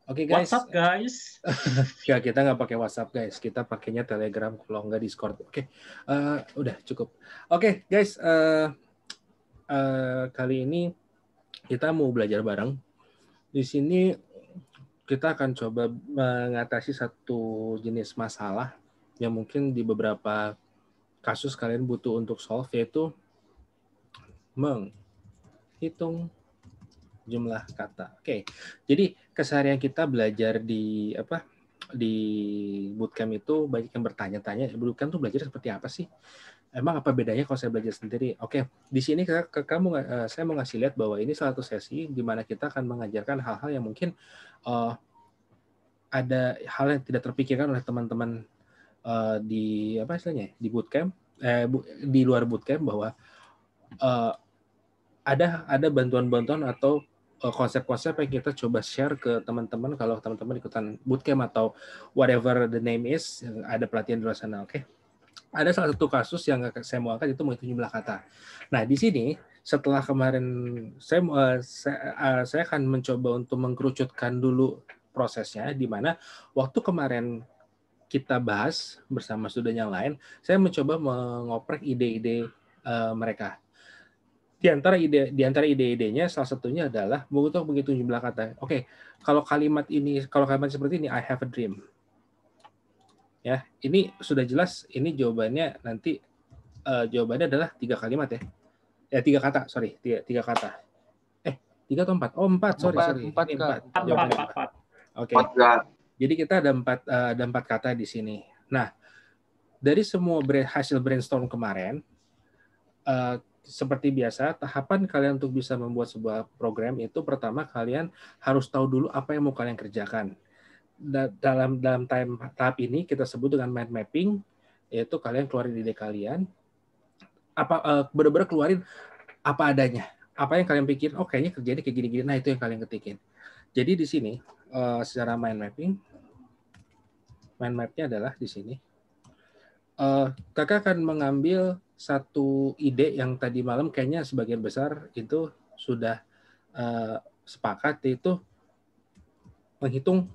Oke What's guys, up guys? ya kita nggak pakai WhatsApp guys, kita pakainya Telegram kalau nggak Discord. Oke, udah cukup. Oke guys, kali ini kita mau belajar bareng. Di sini kita akan coba mengatasi satu jenis masalah yang mungkin di beberapa kasus kalian butuh untuk solve, yaitu menghitung jumlah kata. Oke, jadi keseharian kita belajar di bootcamp itu banyak yang bertanya-tanya, bootcamp tuh belajar seperti apa sih? Emang apa bedanya kalau saya belajar sendiri? Oke, di sini saya mau ngasih lihat bahwa ini salah satu sesi di mana kita akan mengajarkan hal-hal yang mungkin ada hal yang tidak terpikirkan oleh teman-teman di apa istilahnya di bootcamp, di luar bootcamp, bahwa ada bantuan-bantuan atau konsep-konsep yang kita coba share ke teman-teman kalau teman-teman ikutan bootcamp atau whatever the name is, ada pelatihan di luar sana. Oke. Ada salah satu kasus yang saya mau angkat, itu menghitung jumlah kata. Nah, di sini setelah kemarin saya akan mencoba untuk mengkerucutkan dulu prosesnya, di mana waktu kemarin kita bahas bersama student yang lain, saya mencoba mengoprek ide-ide mereka. Di antara ide-idenya salah satunya adalah untuk menghitung jumlah kata. Oke, kalau kalimat seperti ini, I have a dream. Ya, ini sudah jelas, ini jawabannya nanti jawabannya adalah 3 kalimat ya. Ya 3 kata, sorry, 3 kata. 3 atau 4? Oh, 4, sorry. Ini 4. Jawabannya 4. Oke. Jadi kita ada 4 kata di sini. Nah, dari semua hasil brainstorm kemarin, seperti biasa, tahapan kalian untuk bisa membuat sebuah program itu, pertama kalian harus tahu dulu apa yang mau kalian kerjakan. Dalam tahap ini kita sebut dengan mind mapping, yaitu kalian keluarin ide kalian, benar-benar keluarin apa adanya, apa yang kalian pikir, oh kayaknya kerjanya kayak gini-gini, nah itu yang kalian ketikin. Jadi di sini secara mind mapnya adalah di sini. Kakak akan mengambil satu ide yang tadi malam kayaknya sebagian besar itu sudah sepakat, yaitu menghitung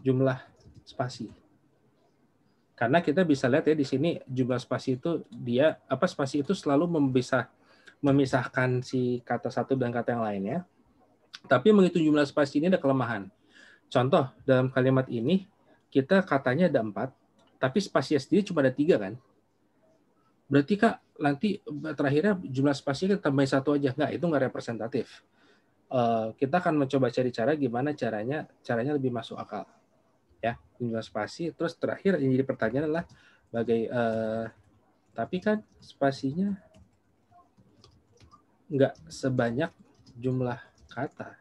jumlah spasi. Karena kita bisa lihat ya di sini jumlah spasi itu spasi itu selalu memisahkan si kata satu dan kata yang lainnya. Tapi menghitung jumlah spasi ini ada kelemahan. Contoh, dalam kalimat ini kita katanya ada 4, tapi spasinya sendiri cuma ada 3 kan? Berarti Kak, nanti terakhirnya jumlah spasinya kita tambahin 1 aja. Nggak, itu nggak representatif. Kita akan mencoba cari cara gimana caranya lebih masuk akal. Ya, jumlah spasi. Terus terakhir yang jadi pertanyaan adalah tapi kan spasinya nggak sebanyak jumlah kata.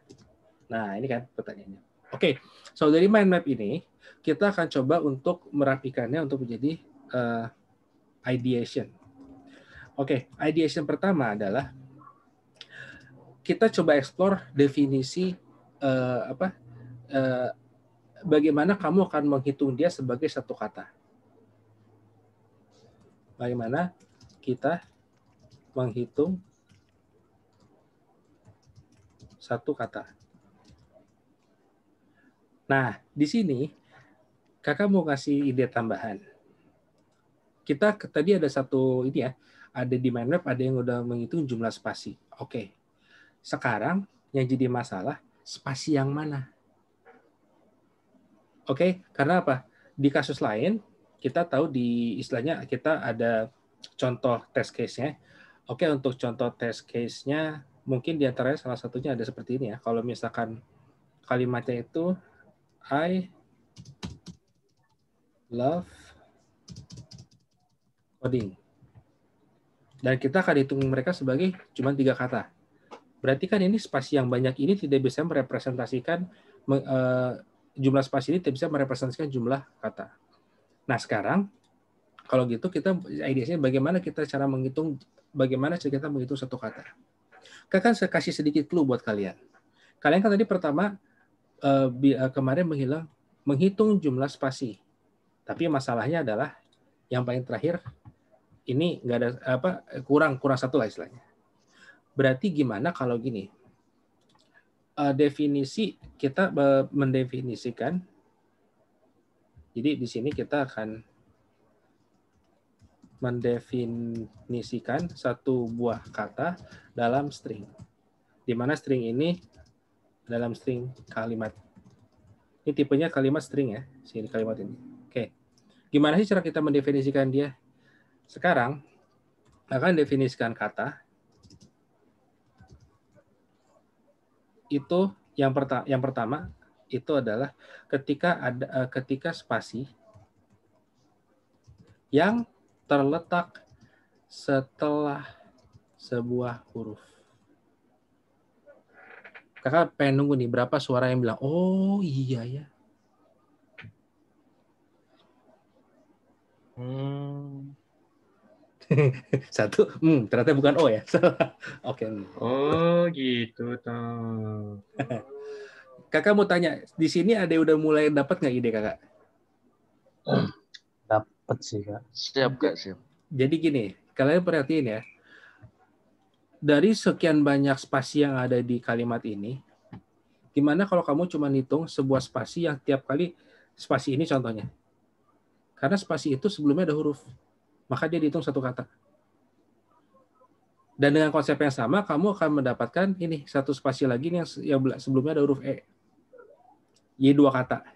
Nah, ini kan pertanyaannya. Oke, so dari mind map ini kita akan coba untuk merapikannya untuk menjadi ideation. Oke, ideation pertama adalah kita coba explore definisi bagaimana kamu akan menghitung dia sebagai satu kata. Bagaimana kita menghitung satu kata. Nah, di sini kakak mau kasih ide tambahan. Kita tadi ada satu ini ya, ada di mind map, ada yang udah menghitung jumlah spasi. Oke. Sekarang yang jadi masalah, spasi yang mana? Oke, karena apa? Di kasus lain, kita tahu di istilahnya kita ada contoh test case-nya. Oke, untuk contoh test case-nya, mungkin di antaranya salah satunya ada seperti ini ya. Kalau misalkan kalimatnya itu, I love coding. Dan kita akan hitung mereka sebagai cuma 3 kata. Berarti kan ini spasi yang banyak ini tidak bisa merepresentasikan jumlah spasi ini tidak bisa merepresentasikan jumlah kata. Nah, sekarang kalau gitu kita idenya bagaimana cara kita menghitung satu kata. Kan saya kasih sedikit clue buat kalian. Kalian kan tadi pertama kemarin menghitung jumlah spasi. Tapi masalahnya adalah yang paling terakhir ini nggak ada kurang satu lah istilahnya. Berarti gimana kalau gini? definisi kita mendefinisikan. Jadi di sini kita akan mendefinisikan satu buah kata dalam string. Di mana string ini dalam string kalimat. Ini tipenya kalimat string ya, sini kalimat ini. Oke. Gimana sih cara kita mendefinisikan dia? Sekarang akan definisikan kata itu yang pertama itu adalah ketika spasi yang terletak setelah sebuah huruf. Kakak pengen nunggu nih berapa suara yang bilang, oh iya ya. Satu, ternyata bukan O ya. Oke. Oh gitu toh. Kakak mau tanya, di sini ada yang udah mulai dapat nggak ide kakak? Dapat sih Kak. Siap Kak, siap. Jadi gini, kalian perhatiin ya, dari sekian banyak spasi yang ada di kalimat ini, gimana kalau kamu cuma hitung sebuah spasi yang tiap kali spasi ini contohnya. Karena spasi itu sebelumnya ada huruf, maka dia dihitung satu kata. Dan dengan konsep yang sama, kamu akan mendapatkan ini satu spasi lagi yang sebelumnya ada huruf E. Y dua kata.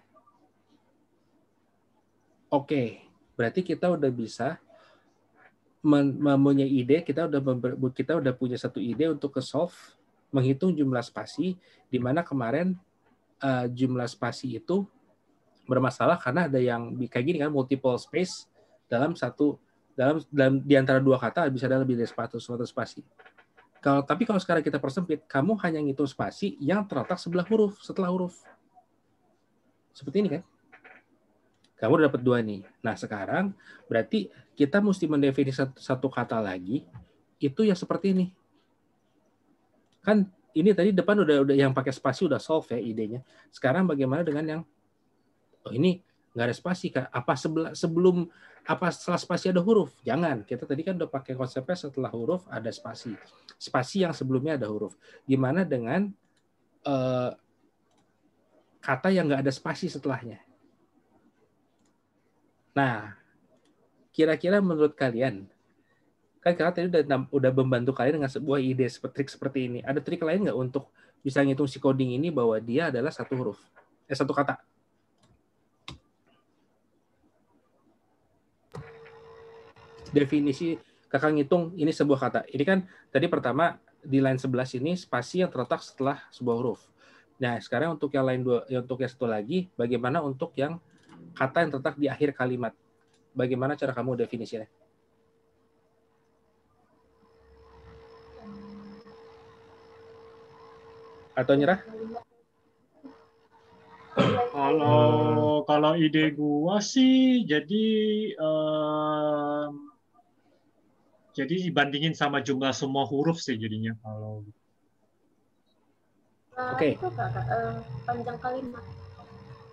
Oke, berarti kita udah bisa mempunyai ide, kita udah punya satu ide untuk ke solve menghitung jumlah spasi, di mana kemarin jumlah spasi itu bermasalah karena ada yang kayak gini kan, multiple space dalam di antara dua kata bisa ada lebih dari satu spasi. Tapi kalau sekarang kita persempit, kamu hanya ngitung spasi yang terletak setelah huruf. Seperti ini kan? Kamu udah dapat 2 nih. Nah, sekarang berarti kita mesti mendefinisikan satu kata lagi, itu yang seperti ini. Kan ini tadi depan udah yang pakai spasi udah solve ya idenya. Sekarang bagaimana dengan yang ini nggak ada spasi, Kak? Setelah spasi ada huruf? Jangan. Kita tadi kan udah pakai konsepnya setelah huruf ada spasi. Spasi yang sebelumnya ada huruf. Gimana dengan kata yang nggak ada spasi setelahnya? Nah, kira-kira menurut kalian, kan kakak tadi udah membantu kalian dengan sebuah ide trik seperti ini. Ada trik lain nggak untuk bisa ngitung si coding ini bahwa dia adalah satu huruf? Satu kata. Definisi kakak ngitung ini sebuah kata. Ini kan tadi pertama di line 11 ini spasi yang terletak setelah sebuah huruf. Nah, sekarang untuk yang lain untuk yang satu lagi, bagaimana untuk yang kata yang terletak di akhir kalimat? Bagaimana cara kamu definisinya? Atau nyerah? Kalau ide gua sih jadi dibandingin sama jumlah semua huruf sih jadinya kalau. Oke. Itu panjang kalimat.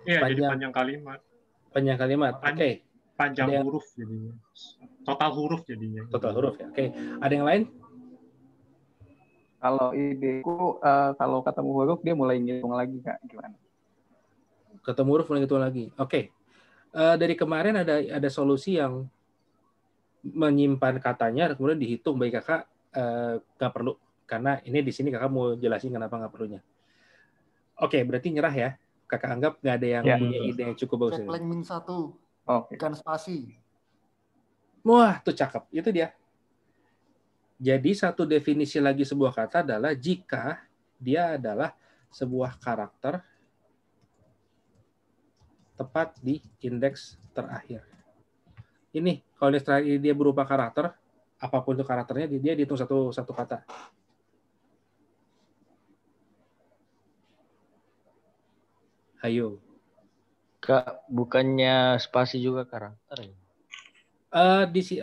Iya, jadi panjang kalimat. Panjang kalimat. Oke. Panjang huruf jadinya. Total huruf jadinya. Total huruf ya. Oke. Ada yang lain? Kalau ideku kalau ketemu huruf dia mulai ngitung lagi Kak, gimana? Ketemu huruf mulai ngitung lagi. Oke. Dari kemarin ada solusi yang menyimpan katanya kemudian dihitung. Bagi kakak nggak perlu karena ini di sini kakak mau jelasin kenapa nggak perlunya. Oke, berarti nyerah ya. Kakak anggap nggak ada yang punya ide yang cukup bagus. Cek min 1. Ikan spasi. Wah, tuh cakep. Itu dia. Jadi satu definisi lagi sebuah kata adalah jika dia adalah sebuah karakter tepat di indeks terakhir. Ini kalau indeks terakhir dia berupa karakter, apapun itu karakternya, dia dihitung satu kata. Ayo. Kak, bukannya spasi juga karakter ya?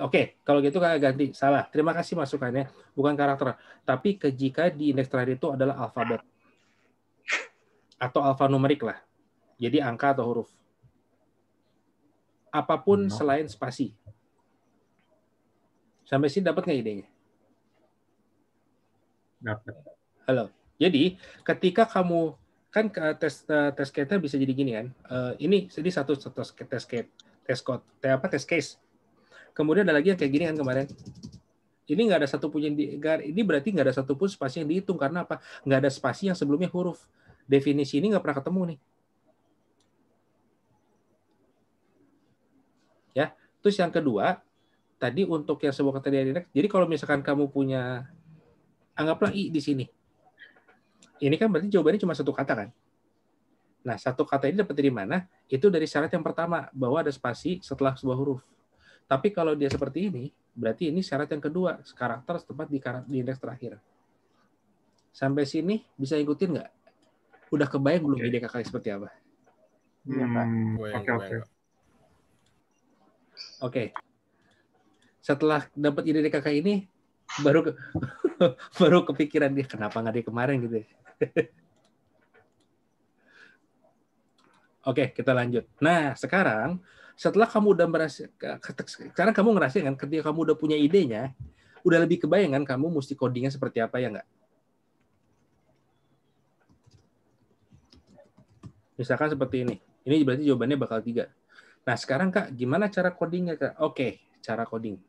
Oke, kalau gitu Kak ganti. Salah. Terima kasih masukannya. Bukan karakter. Tapi jika di indeks terakhir itu adalah alfabet. Atau alfanumerik lah. Jadi angka atau huruf. Apapun selain spasi. Sampai sini dapat nggak idenya? Dapat. Halo. Jadi ketika kamu kan tes case-nya bisa jadi gini kan. Ini jadi satu test case. Kemudian ada lagi yang kayak gini kan kemarin. Ini nggak ada satupun ini berarti nggak ada satupun spasi yang dihitung karena apa? Nggak ada spasi yang sebelumnya huruf. Definisi ini nggak pernah ketemu nih. Ya, terus yang kedua tadi untuk yang sebuah kata direct. Jadi kalau misalkan kamu punya, anggaplah i di sini. Ini kan berarti jawabannya cuma satu kata kan? Nah, satu kata ini dapat dari mana? Itu dari syarat yang pertama, bahwa ada spasi setelah sebuah huruf. Tapi kalau dia seperti ini, berarti ini syarat yang kedua, karakter tepat di indeks terakhir. Sampai sini bisa ikutin nggak? Udah kebayang belum ide kakak seperti apa? Oke. Setelah dapat ide kakak ini, baru kepikiran dia kenapa nggak dari kemarin gitu. Oke, kita lanjut. Nah, sekarang setelah kamu udah sekarang kamu ngerasain kan ketika kamu udah punya idenya, udah lebih kebayang kan kamu mesti codingnya seperti apa ya nggak? Misalkan seperti ini. Ini berarti jawabannya bakal 3. Nah, sekarang Kak, gimana cara codingnya Kak? Oke, cara coding.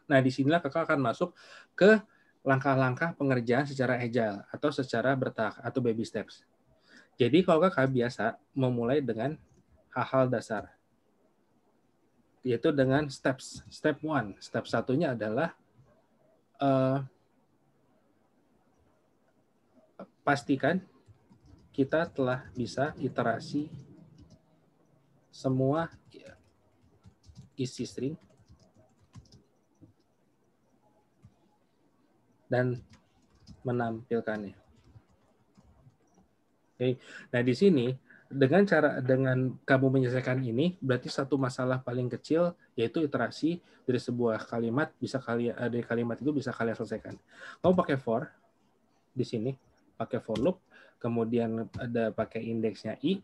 Nah, disinilah kakak akan masuk ke langkah-langkah pengerjaan secara agile atau secara bertahap atau baby steps. Jadi kalau kakak biasa memulai dengan hal-hal dasar, yaitu dengan steps. Step 1. Step satunya adalah pastikan kita telah bisa iterasi semua isi string dan menampilkannya. Oke. Nah, di sini dengan kamu menyelesaikan ini, berarti satu masalah paling kecil yaitu iterasi dari sebuah kalimat dari kalimat itu bisa kalian selesaikan. Kamu pakai for di sini, pakai for loop, kemudian ada pakai indeksnya i.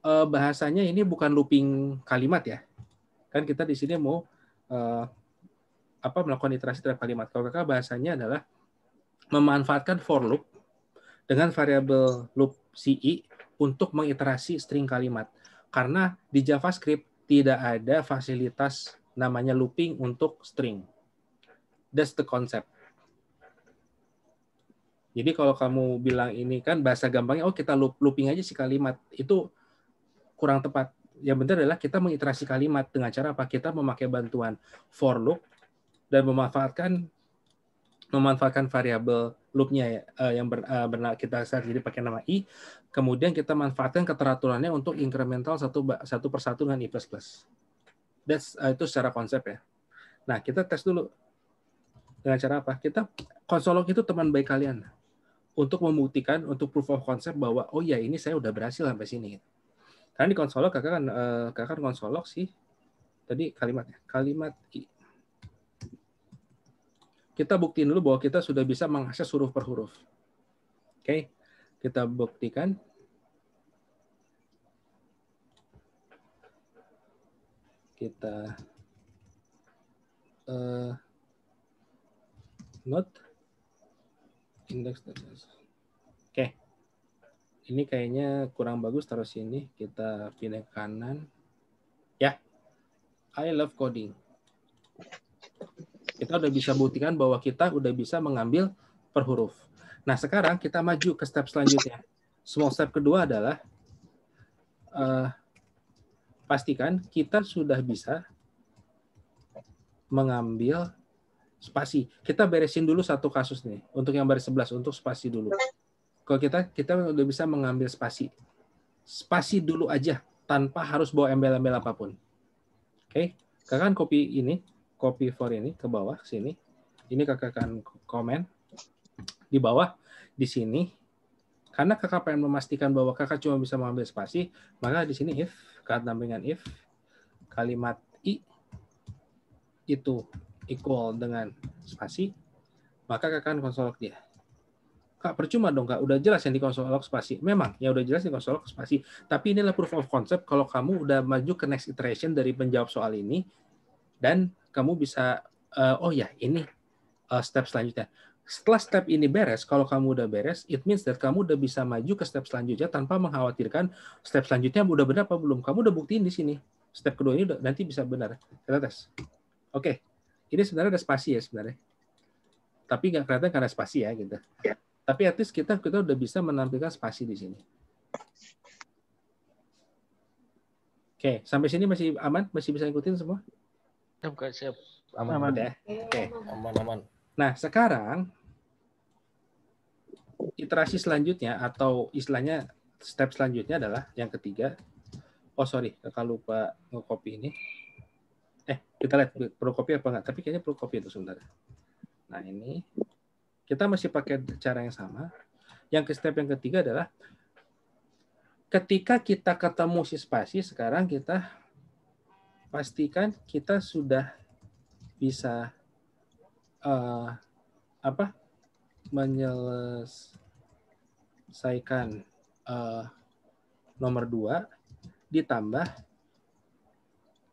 Bahasanya ini bukan looping kalimat ya. Kan kita di sini mau melakukan iterasi terhadap kalimat. Kalau kakak bahasanya adalah memanfaatkan for loop dengan variabel loop ci untuk mengiterasi string kalimat. Karena di JavaScript tidak ada fasilitas namanya looping untuk string. That's the concept. Jadi kalau kamu bilang ini kan bahasa gampangnya, kita looping aja si kalimat, itu kurang tepat. Yang benar adalah kita mengiterasi kalimat dengan cara apa? Kita memakai bantuan for loop dan memanfaatkan variabel loop-nya yang kita jadi pakai nama i, kemudian kita manfaatkan keteraturannya untuk incremental satu persatu dengan i++. Itu secara konsep ya. Nah, kita tes dulu dengan cara apa? Kita konsolog itu teman baik kalian untuk membuktikan, untuk proof of concept bahwa oh ya ini saya udah berhasil sampai sini. Karena di konsolog kakak kan konsolog sih tadi kalimat i. Kita buktiin dulu bahwa kita sudah bisa mengakses huruf per huruf. Oke, kita buktikan. Kita note index. Oke, ini kayaknya kurang bagus, taruh sini. Kita pindah ke kanan. Ya, I love coding. Kita udah bisa buktikan bahwa kita udah bisa mengambil per huruf. Nah, sekarang kita maju ke step selanjutnya. Small step kedua adalah pastikan kita sudah bisa mengambil spasi. Kita beresin dulu satu kasus nih. Untuk yang baris 11, untuk spasi dulu. Kalau kita udah bisa mengambil spasi. Spasi dulu aja, tanpa harus bawa embel-embel apapun. Oke, kakak copy for ini ke bawah sini. Ini kakak akan komen di bawah di sini. Karena kakak pengen memastikan bahwa kakak cuma bisa mengambil spasi, maka di sini if dengan if kalimat i itu equal dengan spasi, maka kakak akan konsolog dia. Kak, percuma dong Kak, udah jelas yang di konsolog spasi. Memang, ya udah jelas di konsolog spasi. Tapi inilah proof of concept kalau kamu udah maju ke next iteration dari menjawab soal ini, dan kamu bisa, oh ya ini step selanjutnya. Setelah step ini beres, kalau kamu udah beres, it means that kamu udah bisa maju ke step selanjutnya tanpa mengkhawatirkan step selanjutnya udah benar apa belum. Kamu udah buktiin di sini. Step kedua ini udah, nanti bisa benar. Kita tes. Oke. Ini sebenarnya ada spasi ya sebenarnya. Tapi nggak kelihatan karena spasi ya gitu. Tapi at least kita udah bisa menampilkan spasi di sini. Oke, sampai sini masih aman? Masih bisa ikutin semua? Siap. Aman. Ya. Oke. Aman. Nah, sekarang iterasi selanjutnya atau istilahnya step selanjutnya adalah yang ketiga. Oh, sorry, kakak lupa nge-copy ini. Kita lihat perlu copy apa enggak, tapi kayaknya perlu copy itu sebentar. Nah, ini kita masih pakai cara yang sama. Yang step yang ketiga adalah ketika kita ketemu si spasi, sekarang kita pastikan kita sudah bisa menyelesaikan nomor 2 ditambah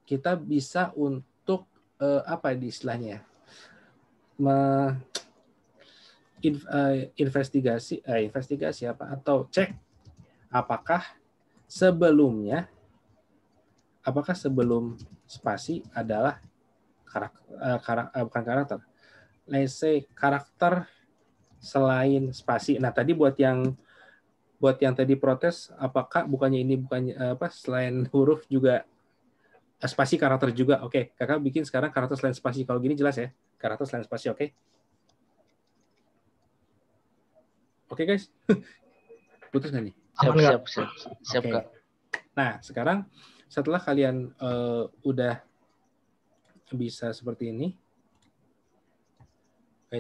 kita bisa untuk apa di istilahnya investigasi apa atau cek apakah sebelum spasi adalah bukan karakter. Let's say karakter selain spasi. Nah, tadi buat yang tadi protes, apakah bukannya selain huruf juga spasi karakter juga? Oke, kakak bikin sekarang karakter selain spasi. Kalau gini jelas ya, karakter selain spasi. Oke, guys, putus nggak nih? Siap, Kak. Nah, sekarang setelah kalian udah bisa seperti ini,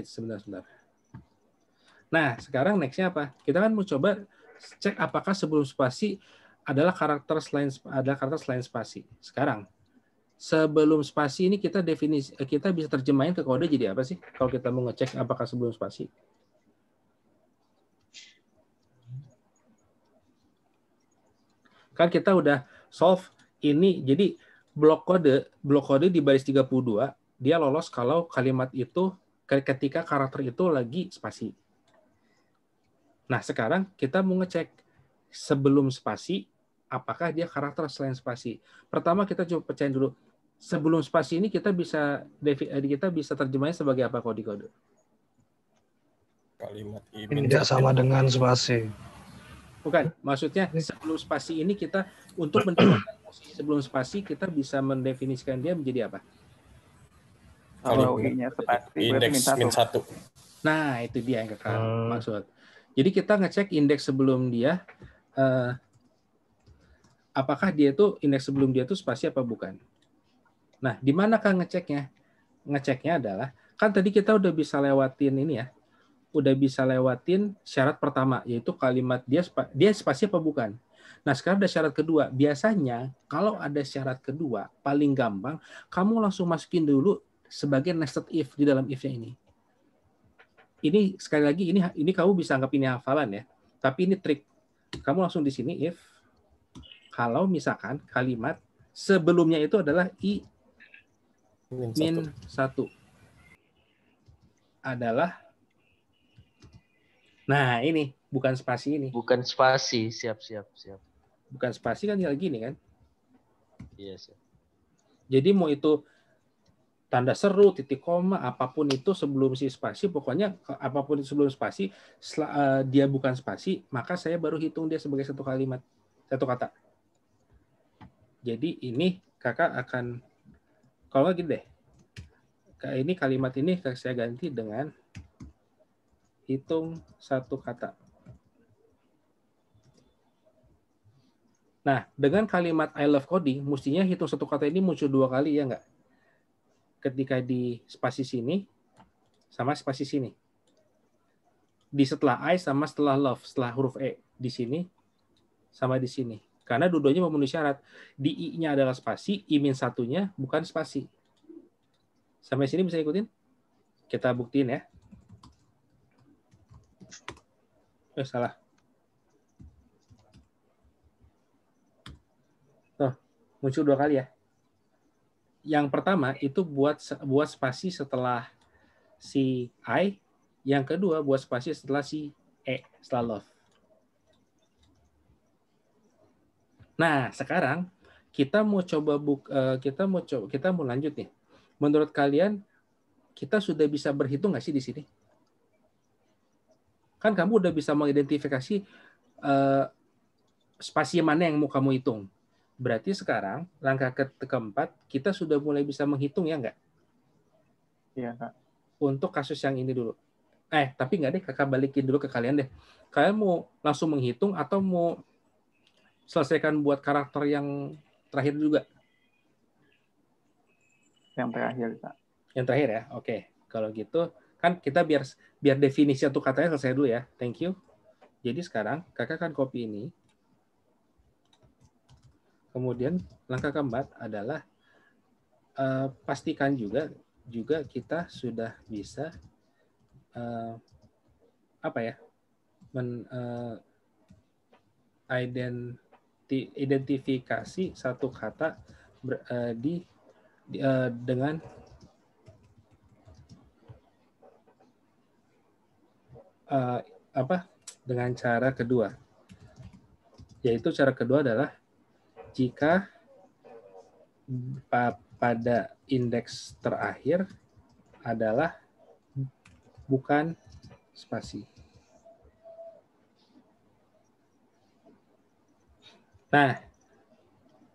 sebentar. Nah, sekarang nextnya apa? Kita kan mau coba cek apakah sebelum spasi adalah karakter selain spasi. Sekarang, sebelum spasi ini kita bisa terjemahin ke kode jadi apa sih? Kalau kita mau ngecek apakah sebelum spasi. Kan kita udah solve ini, jadi blok kode di baris 32 dia lolos kalau kalimat itu ketika karakter itu lagi spasi. Nah, sekarang kita mau ngecek sebelum spasi apakah dia karakter selain spasi. Pertama kita coba pecahin dulu. Sebelum spasi ini kita bisa terjemahnya sebagai apa kode? Kalimat tidak sama dengan spasi. Bukan, maksudnya sebelum spasi ini kita untuk mendefinisikan posisi sebelum spasi kita bisa mendefinisikan dia menjadi apa? Kalau I-nya spasi indeks -1. Nah, itu dia yang kakak maksud. Jadi kita ngecek indeks sebelum dia apakah dia itu indeks sebelum dia itu spasi apa bukan. Nah, di manakah ngeceknya? Ngeceknya adalah kan tadi kita udah bisa lewatin ini ya. Udah bisa lewatin syarat pertama yaitu kalimat dia spasi apa bukan. Nah, sekarang ada syarat kedua. Biasanya kalau ada syarat kedua paling gampang kamu langsung masukin dulu sebagai nested if di dalam if-nya ini. Ini sekali lagi ini kamu bisa anggap ini hafalan ya. Tapi ini trik. Kamu langsung di sini if kalau misalkan kalimat sebelumnya itu adalah I-1 adalah nah ini bukan spasi ini. Bukan spasi, siap. Bukan spasi kan tinggal gini kan? Iya, siap. Jadi mau itu tanda seru, titik koma, apapun itu sebelum si spasi, pokoknya apapun itu sebelum spasi, dia bukan spasi, maka saya baru hitung dia sebagai satu kalimat, satu kata. Jadi ini kakak akan, kalau nggak gini deh, ini kalimat ini saya ganti dengan hitung satu kata. Nah, dengan kalimat I love coding, mestinya hitung satu kata ini muncul 2 kali, ya nggak? Ketika di spasi sini, sama spasi sini. Di setelah I sama setelah love, setelah huruf E. Di sini, sama di sini. Karena dua-duanya memenuhi syarat. Di I-nya adalah spasi, I-1-nya bukan spasi. Sampai sini bisa ikutin? Kita buktiin ya. Salah. Muncul 2 kali ya. Yang pertama itu buat spasi setelah si I, Yang kedua, buat spasi setelah si E, setelah love. Nah, sekarang kita mau lanjut nih. Menurut kalian, kita sudah bisa berhitung nggak sih di sini? Kan kamu udah bisa mengidentifikasi spasi mana yang mau kamu hitung. Berarti sekarang langkah keempat kita sudah mulai bisa menghitung, ya nggak? Iya, Kak. Untuk kasus yang ini dulu. Tapi nggak deh, kakak balikin dulu ke kalian deh. Kalian mau langsung menghitung atau mau selesaikan buat karakter yang terakhir juga? Yang terakhir, Kak. Yang terakhir ya? Oke. Kalau gitu, kan kita biar definisi untuk katanya selesai dulu ya. Thank you. Jadi sekarang kakak akan copy ini. Kemudian langkah keempat adalah pastikan juga kita sudah bisa identifikasi satu kata dengan dengan cara kedua. Yaitu cara kedua adalah jika pada indeks terakhir adalah bukan spasi. Nah,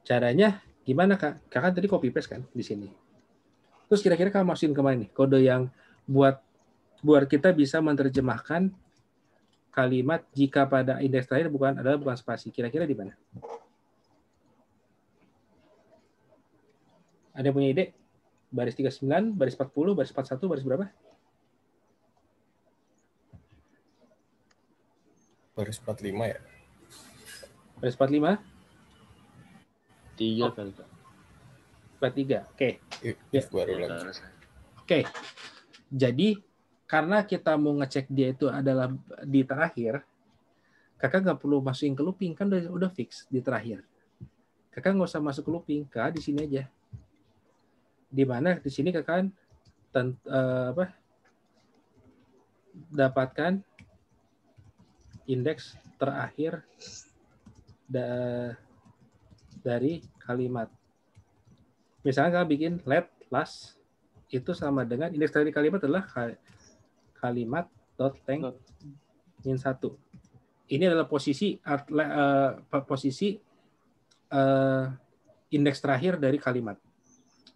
caranya gimana, Kak? Kakak tadi copy paste kan di sini. Terus kira-kira kamu masukin kemana nih? Kode yang buat kita bisa menerjemahkan kalimat jika pada indeks terakhir bukan spasi. Kira-kira di mana? Ada yang punya ide? Baris 39, baris 40, baris 41, baris berapa? Baris 45 ya? Baris 45? 3 kali, Kak. 43. Oke. Ya. Baru lagi. Oke. Jadi karena kita mau ngecek dia itu adalah di terakhir, kakak nggak perlu masukin ke looping, kan udah fix di terakhir. Kakak nggak usah masuk ke looping, kakak di sini aja. Di mana di sini kakak dapatkan indeks terakhir dari kalimat. Misalnya kakak bikin let last itu sama dengan indeks dari kalimat adalah kalimat .length min 1. Ini adalah posisi indeks terakhir dari kalimat.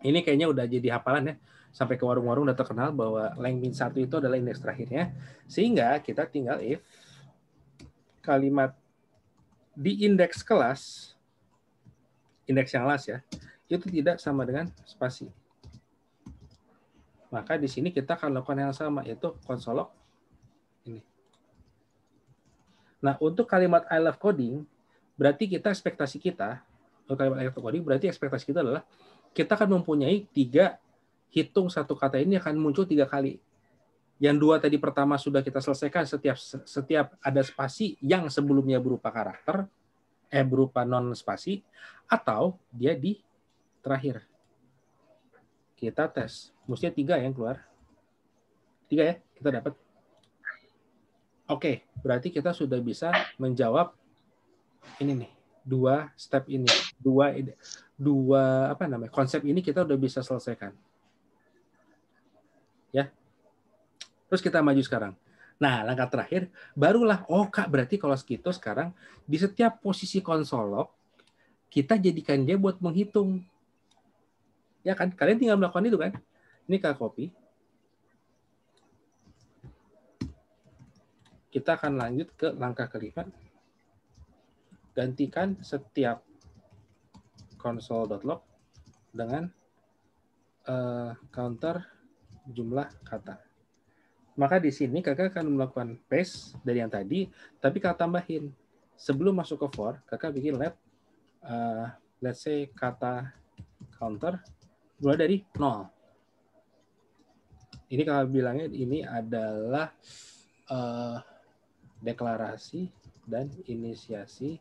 Ini kayaknya udah jadi hafalan ya. Sampai ke warung-warung udah terkenal bahwa length min 1 itu adalah indeks terakhirnya. Sehingga kita tinggal if kalimat di indeks kelas, indeks yang last ya, itu tidak sama dengan spasi. Maka di sini kita akan lakukan yang sama, yaitu console log ini. Nah, untuk kalimat I love coding, berarti ekspektasi kita adalah kita akan mempunyai 3 hitung satu kata ini akan muncul 3 kali. Yang 2 tadi pertama sudah kita selesaikan setiap ada spasi yang sebelumnya berupa karakter, berupa non spasi, atau dia di terakhir. Kita tes. Mestinya 3 yang keluar. 3 ya, kita dapat. Oke, berarti kita sudah bisa menjawab ini nih, 2 step ini. 2 konsep ini kita udah bisa selesaikan. Ya. Terus kita maju sekarang. Nah, langkah terakhir, barulah, Kak, berarti kalau segitu sekarang, di setiap posisi console log, kita jadikan dia buat menghitung. Ya kan? Kalian tinggal melakukan itu kan? Ini Kak copy. Kita akan lanjut ke langkah kelima. Gantikan setiap console.log dengan counter jumlah kata. Maka di sini kakak akan melakukan paste dari yang tadi, tapi kakak tambahin. Sebelum masuk ke for, kakak bikin let's say kata counter mulai dari 0. Ini kakak bilangnya ini adalah deklarasi dan inisiasi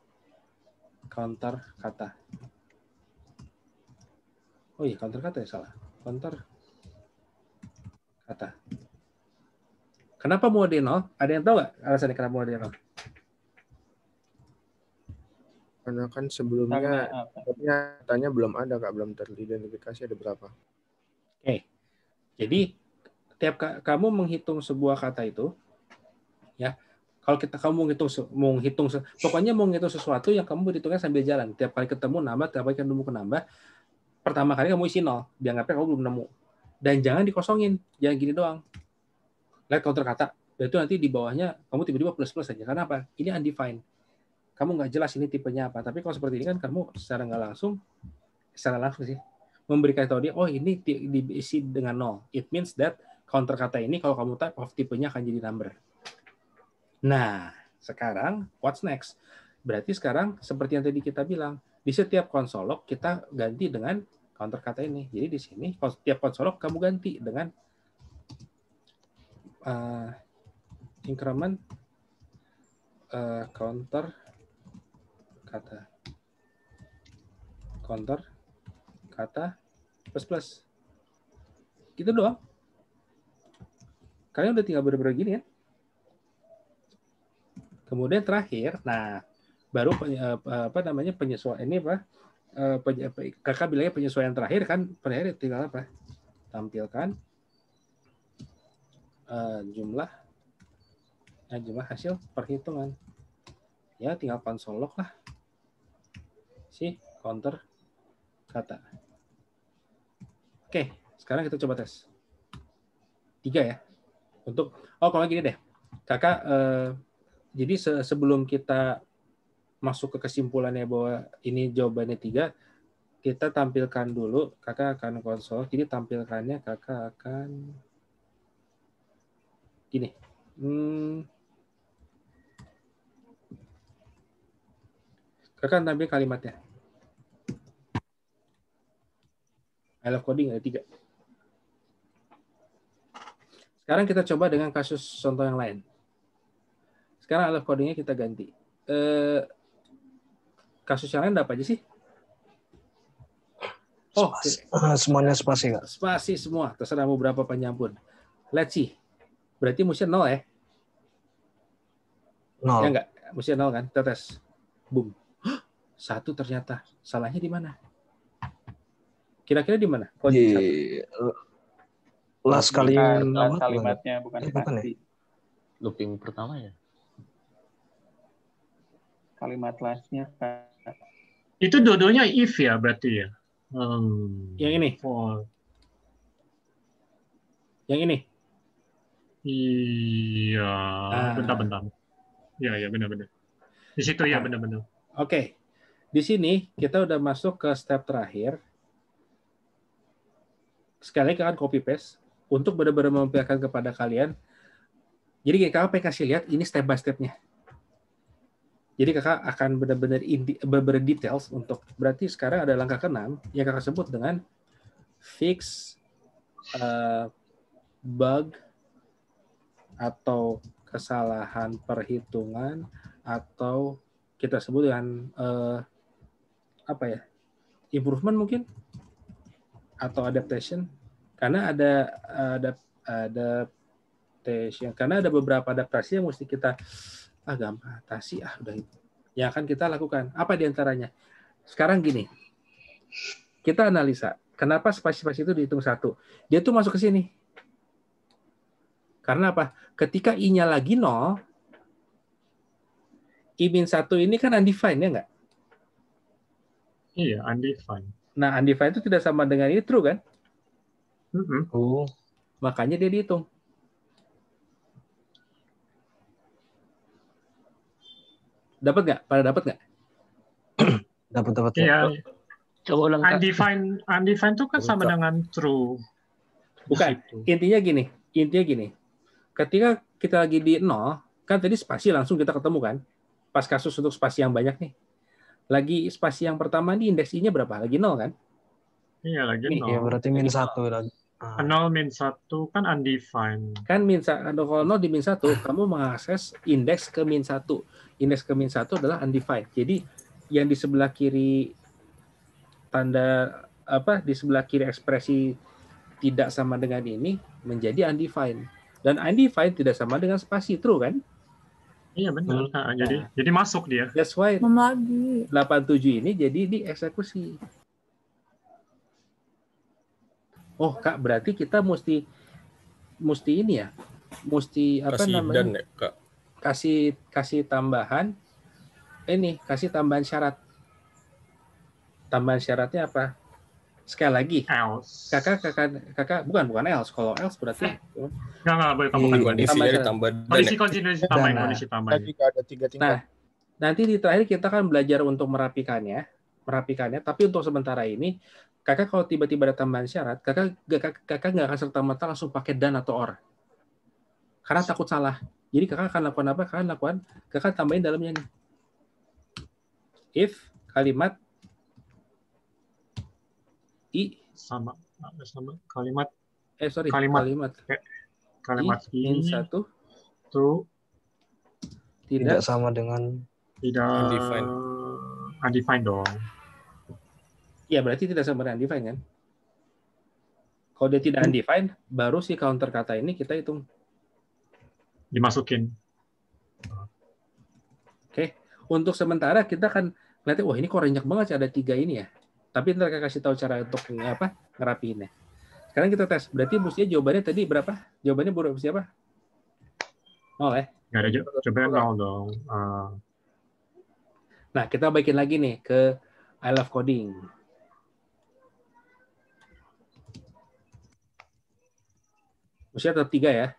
counter kata. Oh iya, counter kata ya, salah. Counter kata. Kenapa mau di 0? Ada yang tahu nggak alasannya kenapa mau di 0? Karena kan sebelumnya datanya belum ada, Kak, belum teridentifikasi ada berapa. Oke. Jadi tiap kamu menghitung sebuah kata itu, ya, kalau kamu pokoknya mau ngitung sesuatu yang kamu berhitungnya sambil jalan. Tiap kali ketemu nambah, tiap kali ketemu nambah. Pertama kali kamu isi 0, dianggapnya kamu belum nemu. Dan jangan dikosongin, jangan gini doang. Lihat counter kata, dan itu nanti di bawahnya kamu tiba-tiba plus-plus saja. Karena apa? Ini undefined. Kamu nggak jelas ini tipenya apa. Tapi kalau seperti ini kan kamu secara langsung sih, memberikan tahu dia, oh ini diisi dengan 0. It means that counter kata ini kalau kamu type of tipenya akan jadi number. Nah, sekarang what's next? Berarti sekarang seperti yang tadi kita bilang, di setiap konsolog kita ganti dengan counter kata ini. Jadi di sini setiap konsolog kamu ganti dengan increment counter kata plus. Gitu doang. Kalian udah tinggal bener-bener gini ya. Kemudian terakhir, nah baru penyesuaian ini apa? Kakak bilangnya penyesuaian terakhir kan, terakhir tinggal apa? Tampilkan jumlah hasil perhitungan. Ya tinggal konsolog lah. Si counter kata. Oke, sekarang kita coba tes. 3 ya. Kalau gini deh. Kakak jadi sebelum kita masuk ke kesimpulannya bahwa ini jawabannya 3, kita tampilkan dulu, kakak akan konsol. Jadi tampilkannya kakak akan gini. Kakak tampil kalimatnya. I love coding ada 3. Sekarang kita coba dengan kasus contoh yang lain. Sekarang I love codingnya kita ganti. Kasus yang lain ada apa aja sih? Oh, semuanya spasi, Kak. Spasi semua. Terserah mau berapa panjang pun. Let's see. Berarti mesti 0 ya? 0. Ya enggak? Mesti 0 kan? Kita tes. Boom. 1 ternyata. Salahnya di mana? Kira-kira di mana? Last kalimatnya bukan spasi. Looping pertama ya? Kalimat lastnya. Itu dua-duanya if ya berarti ya? Yang ini? Yang ini? Iya, bentar. Iya, benar-benar. Di situ ya benar-benar. Oke. Di sini kita udah masuk ke step terakhir. Sekali lagi akan copy paste untuk benar-benar memperlihatkan kepada kalian. Jadi kakak pengen kasih lihat ini step by step-nya. Jadi kakak akan benar-benar details untuk berarti sekarang ada langkah ke-6 yang kakak sebut dengan fix bug atau kesalahan perhitungan atau kita sebut dengan improvement mungkin atau adaptation karena ada adaptation karena ada beberapa adaptasi yang mesti kita gampang atasi udah itu yang akan kita lakukan apa diantaranya sekarang gini kita analisa kenapa spasi-spasi itu dihitung 1 dia tuh masuk ke sini karena apa ketika i-nya lagi 0 i-1 ini kan undefined ya nggak? Iya undefined. Nah undefined itu tidak sama dengan ini true kan? Makanya dia dihitung. Dapat nggak? Pada dapat nggak? Dapat. Iya. Coba ulang. Undefined itu kan sama dengan true. Bukan. Intinya gini. Ketika kita lagi di 0, kan tadi spasi langsung kita ketemu kan? Pas kasus untuk spasi yang banyak nih. Lagi spasi yang pertama nih indeks I-nya berapa? Lagi 0 kan? Iya, lagi 0. Iya, berarti -1 lagi. 0 -1 kan undefined. Kan kalau 0 di -1, kamu mengakses indeks ke -1. Indeks ke -1 adalah undefined. Jadi yang di sebelah kiri di sebelah kiri ekspresi tidak sama dengan ini menjadi undefined. Dan undefined tidak sama dengan spasi, true kan? Iya benar. Jadi masuk dia. That's why 87 ini jadi dieksekusi. Oh, Kak, berarti kita mesti ini ya. Mesti apa Kasih namanya? dan ya, Kak. Kasih tambahan kasih tambahan syarat. Tambahan syaratnya apa? Sekali lagi. Else. Kakak bukan else. Kalau else berarti Enggak boleh tambahkan. Kondisi tambahin, kondisi tambahin. Tadi ada 3 tingkat. Nah, nanti di terakhir kita akan belajar untuk merapikannya, tapi untuk sementara ini kakak kalau tiba-tiba ada tambahan syarat, kakak nggak akan serta-merta langsung pakai dan atau or. Karena takut salah. Jadi kakak akan lakukan apa? Kakak tambahin dalamnya nih. If kalimat sama kalimat in satu tidak sama dengan undefined dong. Ya berarti tidak sama dengan undefined kan? Kalau dia tidak undefined, baru si counter kata ini kita hitung. Dimasukin. Oke. Untuk sementara kita akan ngeliatin, wah ini kok banyak banget sih, ada 3 ini ya. Tapi ntar kakak kasih tahu cara untuk ngerapiinnya. Sekarang kita tes. Berarti mestinya jawabannya tadi berapa? Jawabannya berapa siapa? 0 ya? Nggak ada jawabannya 0 dong. Nah, kita baikin lagi nih ke I love coding. Mestinya tetap 3 ya.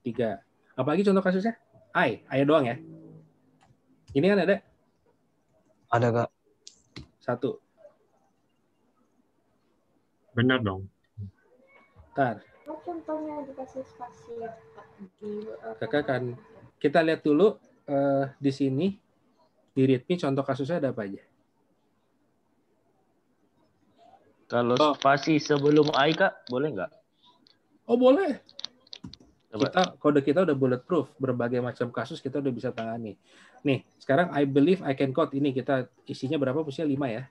3. Apalagi contoh kasusnya? I doang ya. Ini kan ada? Ada, Kak. 1. Benar dong. Ntar. Contohnya dikasih spasi. Kakak kan kita lihat dulu di sini di readme contoh kasusnya ada apa aja. Kalau spasi sebelum I, Kak, boleh nggak? Oh boleh. Coba. Kode kita udah bulletproof, berbagai macam kasus kita udah bisa tangani. Nih, sekarang I believe I can code ini kita isinya berapa? Mestinya 5 ya.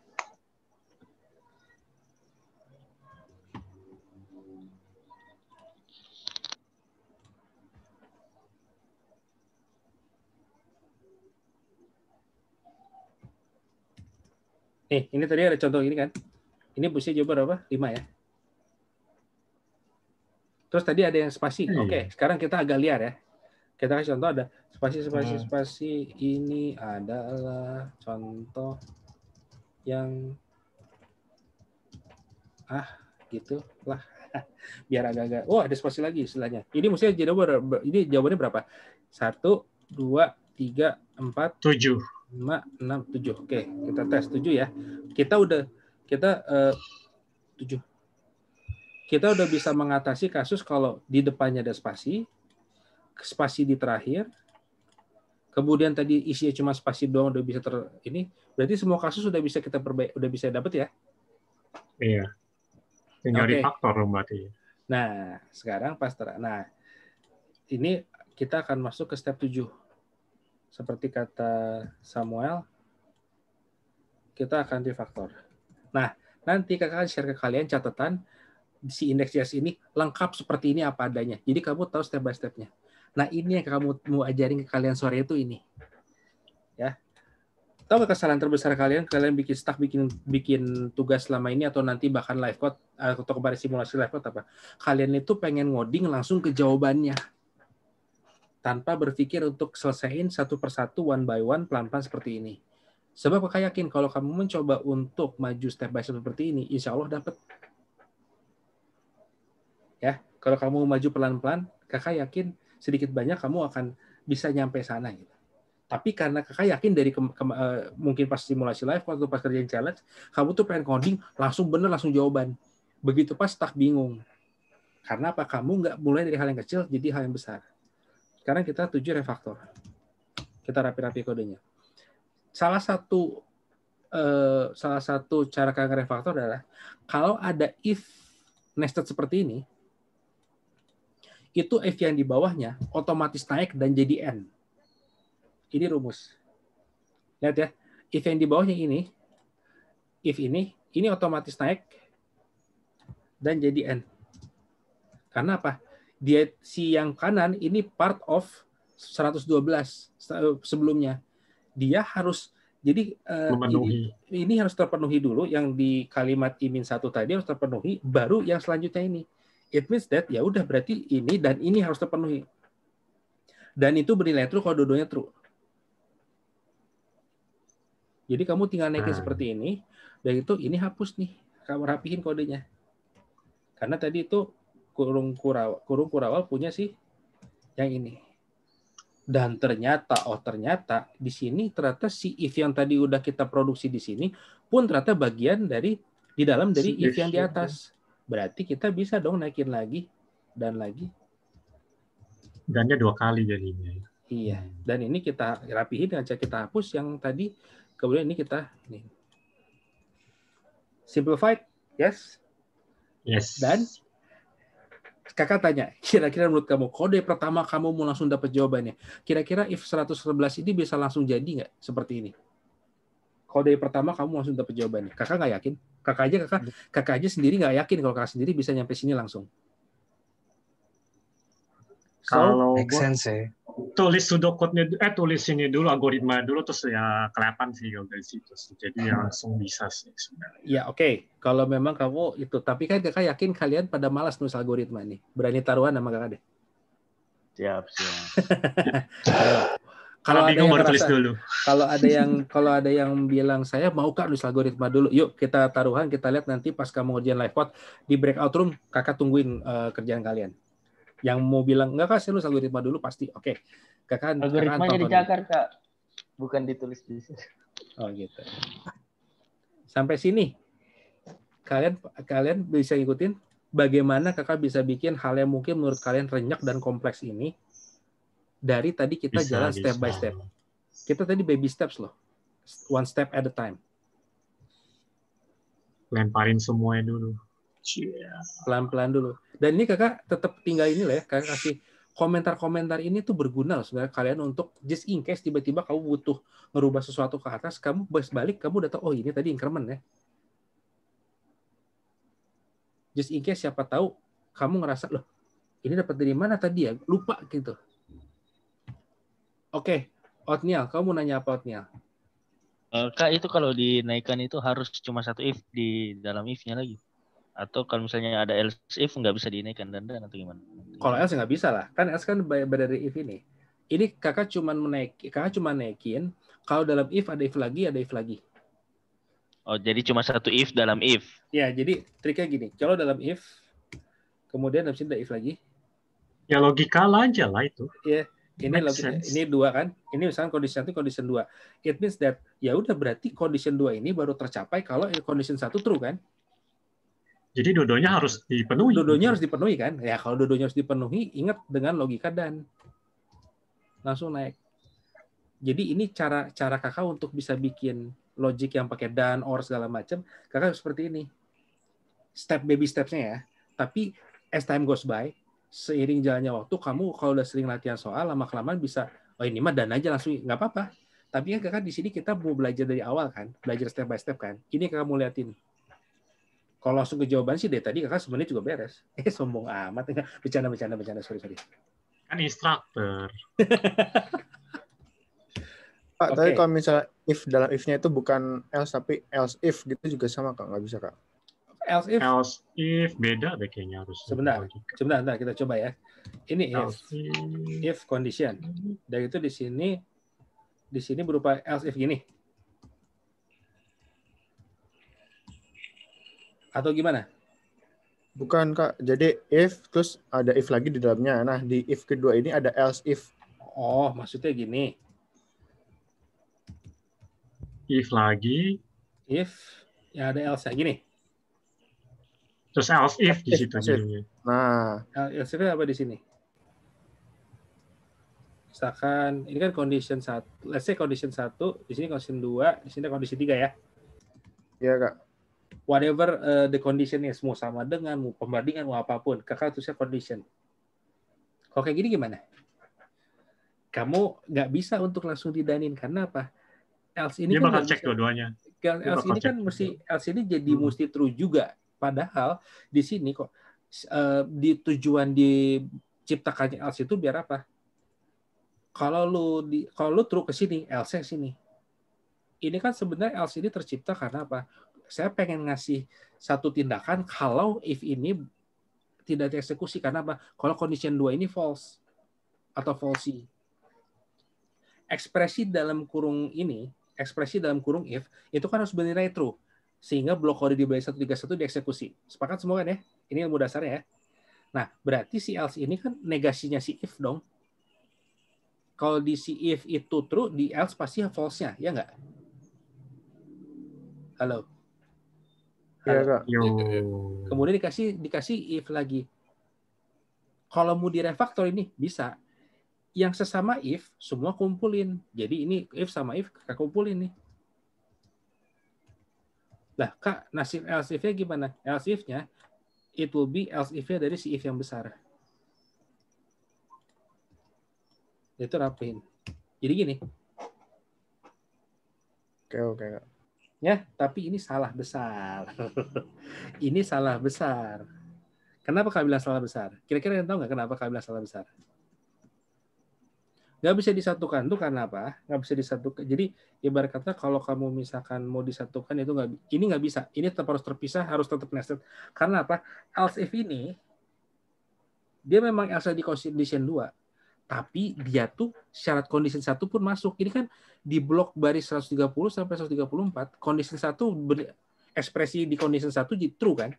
Nih, ini tadi ada contoh ini kan. Ini mestinya jawab berapa? 5 ya. Terus tadi ada yang spasi. Oke, sekarang kita agak liar ya. Kita kasih contoh ada spasi. Ini adalah contoh yang gitu lah. Biar agak-agak. Oh, ada spasi lagi istilahnya. Ini mestinya jawabannya berapa? 1, 2, 3, 4, 7. 5, 6, 7. Oke, kita tes 7 ya. Kita 7. Kita udah bisa mengatasi kasus kalau di depannya ada spasi di terakhir, kemudian tadi isinya cuma spasi doang udah bisa berarti semua kasus udah bisa kita udah bisa dapat ya? Iya. Tinggal refaktor berarti. Nah, sekarang nah ini kita akan masuk ke step 7. Seperti kata Samuel, kita akan refaktor. Nah, nanti kakak akan share ke kalian catatan si Index.js ini lengkap seperti ini apa adanya. Jadi kamu tahu step by step-nya. Nah, ini yang kamu mau ajarin ke kalian sore itu ini. Ya. Tahu nggak kesalahan terbesar kalian bikin stuck bikin tugas selama ini atau nanti bahkan live code atau kemarin simulasi live code apa? Kalian itu pengen ngoding langsung ke jawabannya. Tanpa berpikir untuk selesaiin satu persatu one by one pelan-pelan seperti ini. Sebab kakak yakin kalau kamu mencoba untuk maju step by step seperti ini, insya Allah dapat. Ya, kalau kamu maju pelan-pelan, kakak yakin sedikit banyak kamu akan bisa nyampe sana gitu. Tapi karena kakak yakin dari mungkin pas simulasi live atau pas kerjain challenge, kamu tuh pengen coding langsung bener langsung jawaban. Begitu pas stuck bingung. Karena apa? Kamu nggak mulai dari hal yang kecil jadi hal yang besar. Sekarang kita 7 refaktor. Kita rapi-rapi kodenya. Salah satu cara kakak refaktor adalah kalau ada if nested seperti ini, itu if yang di bawahnya otomatis naik dan jadi n. Ini rumus. Lihat ya, if yang di bawahnya ini, if ini otomatis naik dan jadi n. Karena apa? Dia si yang kanan ini part of 112 sebelumnya. Dia harus jadi ini harus terpenuhi dulu yang di kalimat I-1 tadi harus terpenuhi, baru yang selanjutnya ini. It means that ya udah berarti ini dan ini harus terpenuhi. Dan itu bernilai true kalau dua-duanya true. Jadi kamu tinggal naikin seperti ini, dan itu ini hapus nih. Kamu rapihin kodenya. Karena tadi itu kurung kurawal punya sih yang ini. Dan ternyata di sini ternyata si if yang tadi udah kita produksi di sini pun ternyata bagian dari di dalam dari if yang di atas. Berarti kita bisa dong naikin lagi dan lagi. Dannya 2 kali jadinya. Iya. Dan ini kita rapihin dengan cara kita hapus yang tadi. Kemudian ini kita nih. Simplified, yes. Yes. Dan kakak tanya, kira-kira menurut kamu kode pertama kamu mau langsung dapat jawabannya. Kira-kira if 111 ini bisa langsung jadi nggak seperti ini? Kode pertama kamu langsung dapat jawabannya. Kakak nggak yakin. Kakak aja sendiri nggak yakin kalau kakak sendiri bisa nyampe sini langsung. Kalau make sense ya. Tulis pseudocode-nya, tulis ini dulu, algoritma dulu, terus ya kelihatan sih kalau dari situ. Jadi ya langsung bisa sih sebenarnya. Ya oke. Kalau memang kamu itu, tapi kan kakak yakin kalian pada malas nulis algoritma nih. Berani taruhan sama kakak deh. Siap. Kalau ada yang tulis dulu. Kalau ada yang bilang saya mau kak nulis algoritma dulu, yuk kita taruhan, kita lihat nanti pas kamu ngerjain live pod di breakout room, kakak tungguin kerjaan kalian. Yang mau bilang enggak kak saya nulis algoritma dulu pasti oke. Kakak algoritmanya di Jakarta bukan ditulis di sini. Oh gitu. Sampai sini kalian bisa ikutin bagaimana kakak bisa bikin hal yang mungkin menurut kalian renyak dan kompleks ini dari tadi kita jalan step by step. Kita tadi baby steps loh. One step at a time. Lemparin semuanya dulu. Pelan-pelan dulu. Dan ini kakak tetap tinggal ini lah ya, kakak kasih komentar-komentar ini tuh berguna loh sebenarnya kalian untuk just in case tiba-tiba kamu butuh merubah sesuatu ke atas, kamu balik kamu udah tahu oh ini tadi increment ya. Just in case siapa tahu kamu ngerasa loh ini dapat dari mana tadi ya, lupa gitu. Oke, Otniel, kamu mau nanya apa Otniel? Kak, itu kalau dinaikkan itu harus cuma satu if di dalam if-nya lagi? Atau kalau misalnya ada else if nggak bisa dinaikkan dan atau gimana? Kalau else nggak bisa lah, kan else kan dari if ini. Ini kakak cuma naikin kalau dalam if ada if lagi. Oh, jadi cuma satu if dalam if. Ya, jadi triknya gini, kalau dalam if kemudian dalam sini ada if lagi. Ya logika aja lah itu. Ya, ini 2 kan. Ini misalnya condition 1, condition 2. It means that ya udah berarti condition 2 ini baru tercapai kalau condition 1 true kan? Jadi dua-duanya harus dipenuhi. Dua-duanya harus dipenuhi kan? Ya kalau dua-duanya harus dipenuhi, ingat dengan logika dan langsung naik. Jadi ini cara kakak untuk bisa bikin logic yang pakai dan or segala macam, kakak seperti ini. Baby steps-nya ya. Tapi as time goes by, seiring jalannya waktu, kamu kalau udah sering latihan soal, lama-kelamaan bisa, oh ini mah dan aja langsung, nggak apa-apa. Tapi kan kakak di sini kita mau belajar dari awal kan, belajar step by step kan. Ini kakak mau liatin. Kalau langsung ke jawaban sih dari tadi kakak sebenarnya juga beres. Sombong amat. Bercanda, sorry. Kan instruktur. Pak, tapi kalau misalnya if dalam if-nya itu bukan else tapi else if gitu juga sama Kak, nggak bisa Kak? Else if beda deh kayaknya harus. Sebentar kita coba ya. Ini if condition. Dan itu di sini berupa else if gini. Atau gimana? Bukan Kak, jadi if terus ada if lagi di dalamnya. Nah di if kedua ini ada else if. Oh maksudnya gini. If lagi. If yang ada else gini. Terus else if di situ. Nah. Else if apa di sini? Misalkan ini kan condition 1. Let's say condition 1, di sini condition 2, di sini condition 3 ya. Iya Kak. Whatever the condition is, mau sama dengan, mau pembandingan, mau apapun, kakak tulisnya condition. Kalau kayak gini gimana? Kamu nggak bisa untuk langsung didanin karena apa? Else ini dia kan bakal cek dua-duanya. Else ini kan else ini jadi mesti true juga. Padahal di sini kok di tujuan di ciptakannya else itu biar apa? Kalau lu true ke sini, else sini. Ini kan sebenarnya else ini tercipta karena apa? Saya pengen ngasih satu tindakan kalau if ini tidak dieksekusi. Karena apa? Kalau condition 2 ini false atau falsy. Ekspresi dalam kurung if itu kan harus bernilai true. Sehingga blok kode di balik 131 dieksekusi. Sepakat semua kan ya? Ini ilmu dasarnya ya. Nah, berarti si else ini kan negasinya si if dong. Kalau di si if itu true, di else pasti false-nya, ya nggak? Halo? Iya, Kak. Kemudian dikasih if lagi. Kalau mau direfaktor ini, bisa. Yang sesama if, semua kumpulin. Jadi ini if sama if, Kak kumpulin nih. Lah, Kak, nasib else if-nya gimana? Else if-nya, it will be else if-nya dari si if yang besar. Itu rapiin. Jadi gini. Oke. Ya, tapi ini salah besar. Ini salah besar. Kenapa Kak bilang salah besar? Kira-kira yang tahu nggak kenapa Kak bilang salah besar? Nggak bisa disatukan tuh karena apa? Nggak bisa disatukan. Jadi ibarat kata kalau kamu misalkan mau disatukan itu ini nggak bisa. Ini tetap harus terpisah, harus tetap nested. Karena apa? Else if ini dia memang else di condition 2, tapi dia tuh syarat condition 1 pun masuk. Ini kan di blok baris 130 sampai 134, condition 1 ekspresi di condition 1 jadi true kan?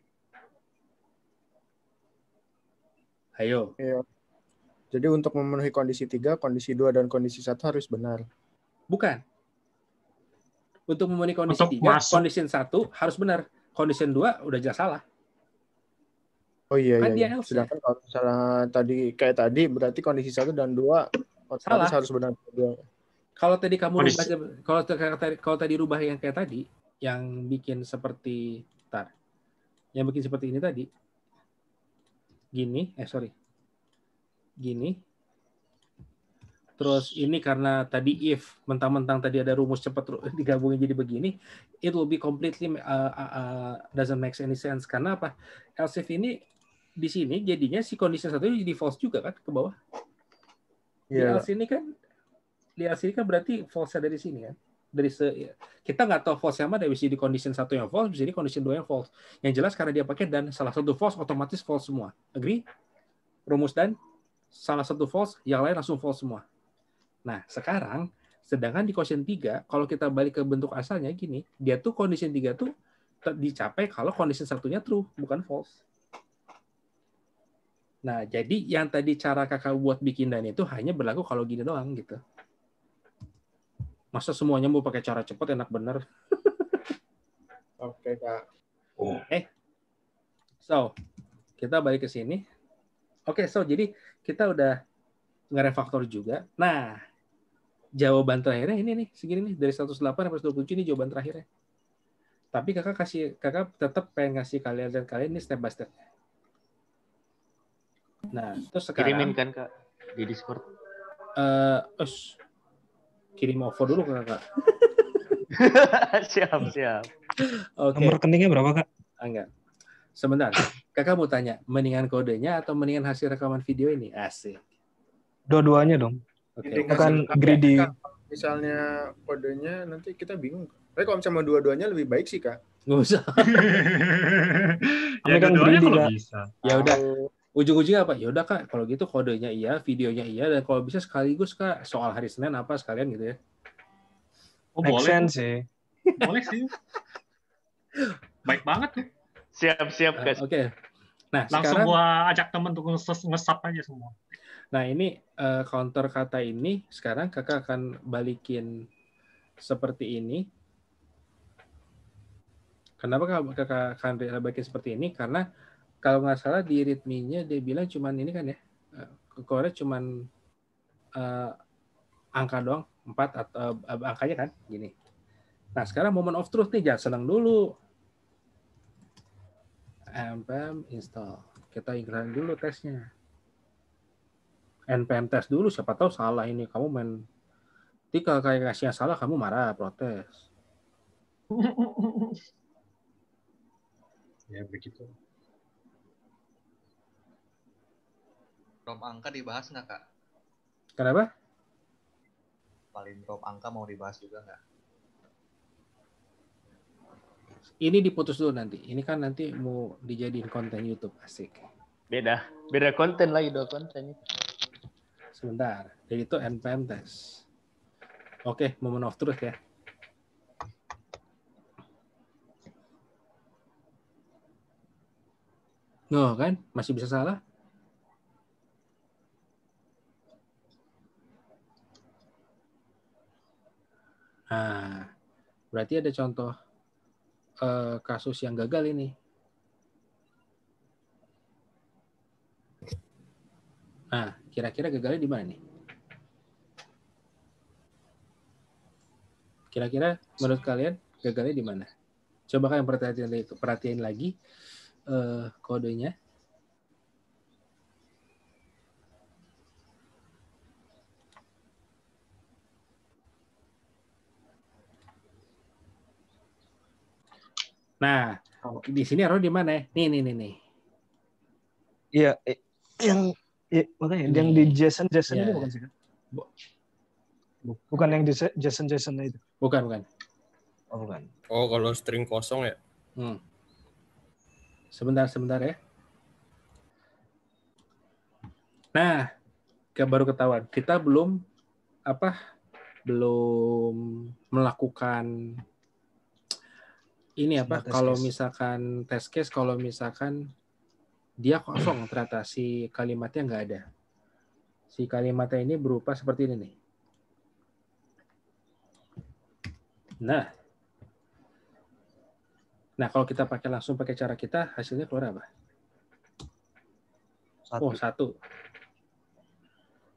Ayo. Iya. Jadi untuk memenuhi kondisi 3, kondisi 2, dan kondisi 1 harus benar. Bukan. Untuk memenuhi kondisi 3, condition 1 harus benar. Condition 2 udah jelas salah. Oh iya, kan iya. Sedangkan kalau misalnya tadi berarti kondisi 1 dan 2 otomatis harus benar. Kalau tadi kamu rubah, kalau tadi rubah yang kayak tadi, yang bikin seperti ini tadi, gini, gini. Terus ini karena tadi if mentang-mentang tadi ada rumus cepat digabungin jadi begini, it will be completely doesn't make any sense. Karena apa? Else if ini di sini jadinya si condition 1 jadi false juga kan ke bawah. Di else ini kan berarti false dari sini kan. Kita nggak tahu false yang mana, bisa di condition 1 yang false, bisa di condition 2 yang false. Yang jelas karena dia pakai dan salah satu false otomatis false semua. Agree? Rumus dan salah satu false, yang lain langsung false semua. Nah, sekarang sedangkan di condition 3, kalau kita balik ke bentuk asalnya gini, dia tuh condition 3 tuh dicapai kalau condition 1-nya true, bukan false. Nah, jadi yang tadi cara Kakak buat bikin dan itu hanya berlaku kalau gini doang gitu. Masa semuanya mau pakai cara cepat enak bener? Oke, Kak. So, kita balik ke sini. Oke, jadi kita udah ngerefaktor juga. Nah, jawaban terakhirnya ini nih, segini nih, dari 108 sampai 127 ini jawaban terakhirnya. Tapi kakak tetap pengen ngasih kalian ini step by step. Nah, terus sekarang kirimin kan Kak di Discord. Kirim OVO dulu ke kakak. Siap. Okay. Nomor rekeningnya berapa Kak? Enggak. Sebentar. Kakak mau tanya, mendingan kodenya atau mendingan hasil rekaman video ini? Asik. Dua-duanya dong. Oke. Kan greedy. Misalnya kodenya nanti kita bingung. Tapi kalau misalnya mau dua-duanya lebih baik sih, Kak. Nggak usah. Ya kan dua-duanya greedy, kalau Kak. bisa. Ya udah. Ujung-ujungnya apa? Ya udah Kak, kalau gitu kodenya iya, videonya iya, dan kalau bisa sekaligus Kak soal hari Senin apa sekalian gitu ya. Oh, Make boleh sense sih. Boleh sih. Baik banget tuh. Siap guys. Oke. Nah, Langsung sekarang gua ajak temen untuk nge-sub aja semua. nah ini counter kata ini sekarang Kakak akan balikin seperti ini. Kenapa Kakak akan balikin seperti ini? Karena kalau nggak salah di readme-nya dia bilang cuman ini kan ya, core cuman angka doang, 4 atau angkanya kan gini. Nah sekarang moment of truth nih, jangan senang dulu. npm install, kita iklan dulu tesnya. npm test dulu, siapa tahu salah ini, kamu main kalau kayak kasihnya salah kamu marah, protes. Ya begitu. Drop angka dibahas nggak, Kak? Kenapa? Paling drop angka mau dibahas juga nggak? Ini diputus dulu nanti. Ini kan nanti mau dijadiin konten YouTube. Asik. Beda konten lagi, dua konten. Sebentar. Jadi itu NPM test. Oke, moment of truth ya. No, kan? Masih bisa salah? Nah, berarti ada contoh kasus yang gagal ini. Nah, kira-kira gagalnya di mana nih? Kira-kira menurut kalian gagalnya di mana? Coba kalian perhatiin lagi kodenya. Nah, di sini error di mana? Nih. Iya, makanya yang di Jason ini bukan sih kan? Bukan yang di Jason itu. Bukan. Oh, bukan. Oh, kalau string kosong ya? Sebentar ya. Nah, baru ketahuan. Kita belum melakukan ini kalau misalkan test case, kalau misalkan dia kosong ternyata si kalimatnya nggak ada. Si kalimatnya ini berupa seperti ini nih. Nah kalau kita langsung pakai cara kita, hasilnya keluar apa? 1. Oh, 1.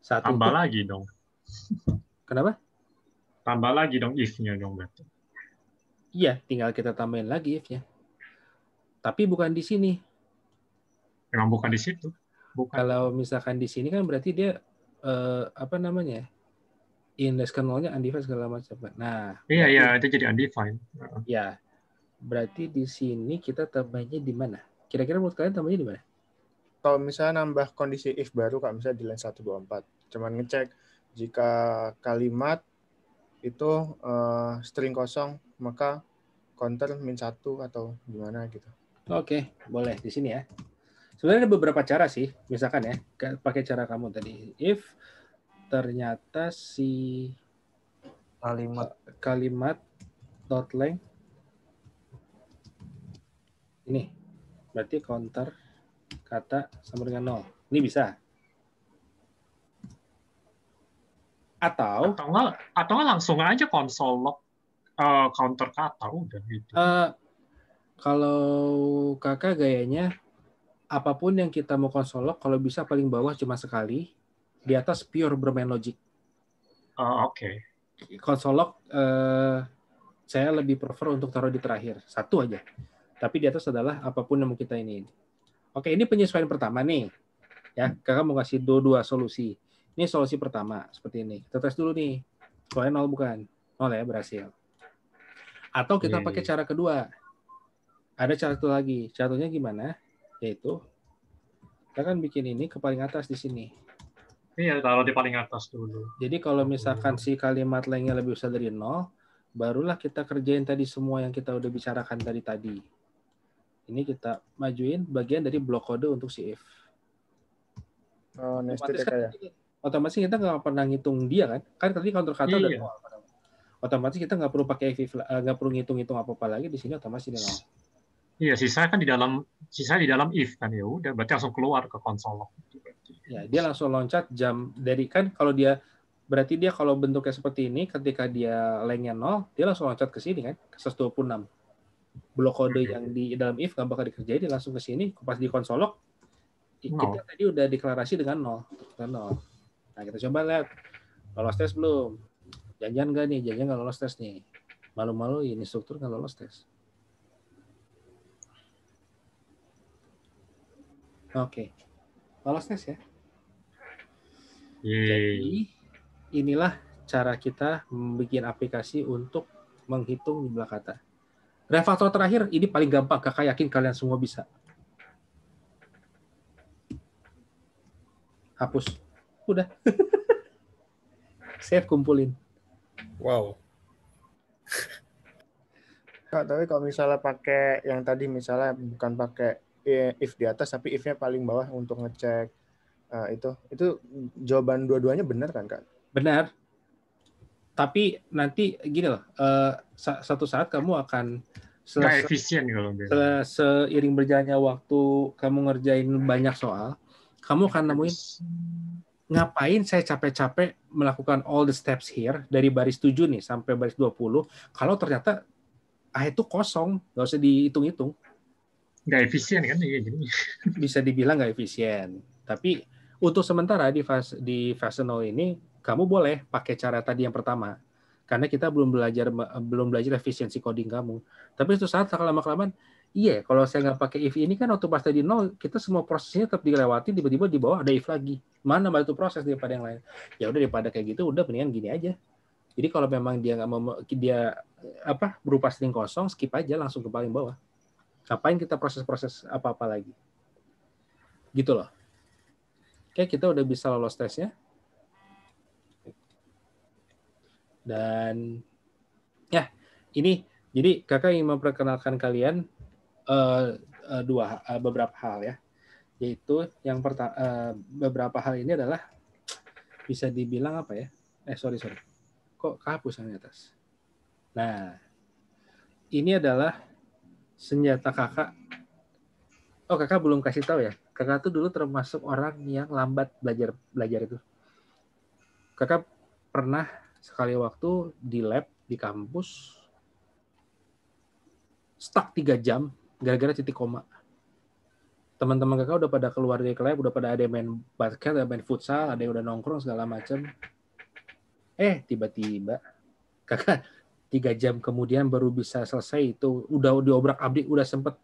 Tambah lagi dong. Kenapa? Tambah lagi dong if-nya dong berarti. Iya, tinggal kita tambahin lagi if-nya. Tapi bukan di sini. Memang bukan di situ. Bukan. Kalau misalkan di sini kan berarti dia index kernelnya undefined segala macam. Nah, iya itu jadi undefined. Ya, berarti di sini kita tambahnya di mana? Kira-kira menurut kalian tambahnya di mana? Kalau misalnya nambah kondisi if baru, Kak, misalnya di line 124, cuman ngecek jika kalimat itu string kosong, maka counter -1 atau gimana gitu. Oke, boleh di sini ya. Sebenarnya ada beberapa cara sih, misalkan ya, pakai cara kamu tadi. If ternyata si kalimat dot length ini berarti counter kata sama dengan 0. Ini bisa. Atau nggak langsung aja console log counter kata udah gitu. Kalau kakak gayanya apapun yang kita mau console log, kalau bisa paling bawah cuma sekali, di atas pure bermain logic. Oke. Console log saya lebih prefer untuk taruh di terakhir, 1 aja. Tapi di atas adalah apapun yang mau kita ini. Oke, ini penyesuaian pertama nih. Ya, kakak mau kasih 2 solusi. Ini solusi pertama seperti ini. Kita tes dulu nih. Soalnya 0 bukan. 0 ya, berhasil. Atau kita pakai cara kedua. Ada cara satu lagi. Caranya gimana? Yaitu kita kan bikin ini ke paling atas di sini. Iya, taruh di paling atas dulu. Jadi kalau misalkan si kalimat lengthnya lebih besar dari 0, barulah kita kerjain tadi semua yang kita udah bicarakan tadi. Ini kita majuin bagian dari blok kode untuk si if. Otomatis kita nggak pernah ngitung dia kan? Kan tadi counter kata udah 0. Otomatis kita nggak perlu pakai if, nggak perlu ngitung apa lagi di sini, otomatis ini 0. Iya, sisa di dalam if kan, ya udah berarti langsung keluar ke konsol log. Ya, dia langsung loncat jam dari kan kalau dia berarti dia kalau bentuknya seperti ini ketika dia lengthnya 0, dia langsung loncat ke sini kan, ke 126. Blok kode yang di dalam if nggak bakal dikerjain, dia langsung ke sini, pas di konsol log kita tadi udah deklarasi dengan 0. Nah, kita coba lihat lolos tes belum. Jangan nggak nih, jangan nggak lolos tes nih. Malu-malu ini struktur nggak lolos tes. Oke, lolos tes ya. Jadi inilah cara kita membuat aplikasi untuk menghitung jumlah kata. Refaktor terakhir ini paling gampang, kakak yakin kalian semua bisa. hapus. Udah. Save, kumpulin. Wow. Kak, tapi kalau misalnya pakai yang tadi, misalnya bukan pakai if di atas, tapi if-nya paling bawah untuk ngecek itu jawaban dua-duanya benar kan, Kak? Benar. Tapi nanti gini loh, satu saat kamu akan nggak efisien kalau seiring berjalannya waktu kamu ngerjain banyak soal, kamu akan nemuin ngapain saya capek-capek melakukan all the steps here dari baris 7 nih sampai baris 20 kalau ternyata itu kosong, nggak usah dihitung-hitung. Nggak efisien kan? Iya, jadi bisa dibilang nggak efisien. Tapi untuk sementara di fase 0 ini kamu boleh pakai cara tadi yang pertama. Karena kita belum belajar efisiensi coding kamu. Tapi suatu saat lama-kelamaan, iya, kalau saya nggak pakai if ini kan waktu pas tadi 0, kita semua prosesnya tetap dilewati, tiba-tiba di bawah ada if lagi. Mana batu proses daripada yang lain? Ya udah, daripada kayak gitu, udah mendingan gini aja. Jadi kalau memang dia nggak mau berupa string kosong, skip aja langsung ke paling bawah. Ngapain kita proses-proses apa-apa lagi? Gitu loh. Oke, kita udah bisa lolos tesnya. Dan ya, ini jadi kakak ingin memperkenalkan kalian beberapa hal ya. Yaitu yang pertama, beberapa hal ini adalah bisa dibilang apa ya? Sorry. Kok kehapus yang di atas? Nah, ini adalah senjata kakak. Oh, kakak belum kasih tahu ya. Kakak tuh dulu termasuk orang yang lambat belajar itu. Kakak pernah sekali waktu di lab di kampus stuck 3 jam gara-gara titik koma. Teman-teman kakak udah pada keluar dari lab, udah pada ada yang main basket, ada yang main futsal, ada yang udah nongkrong segala macam. Tiba-tiba kakak 3 jam kemudian baru bisa selesai itu. Udah diobrak-abrik, udah sempet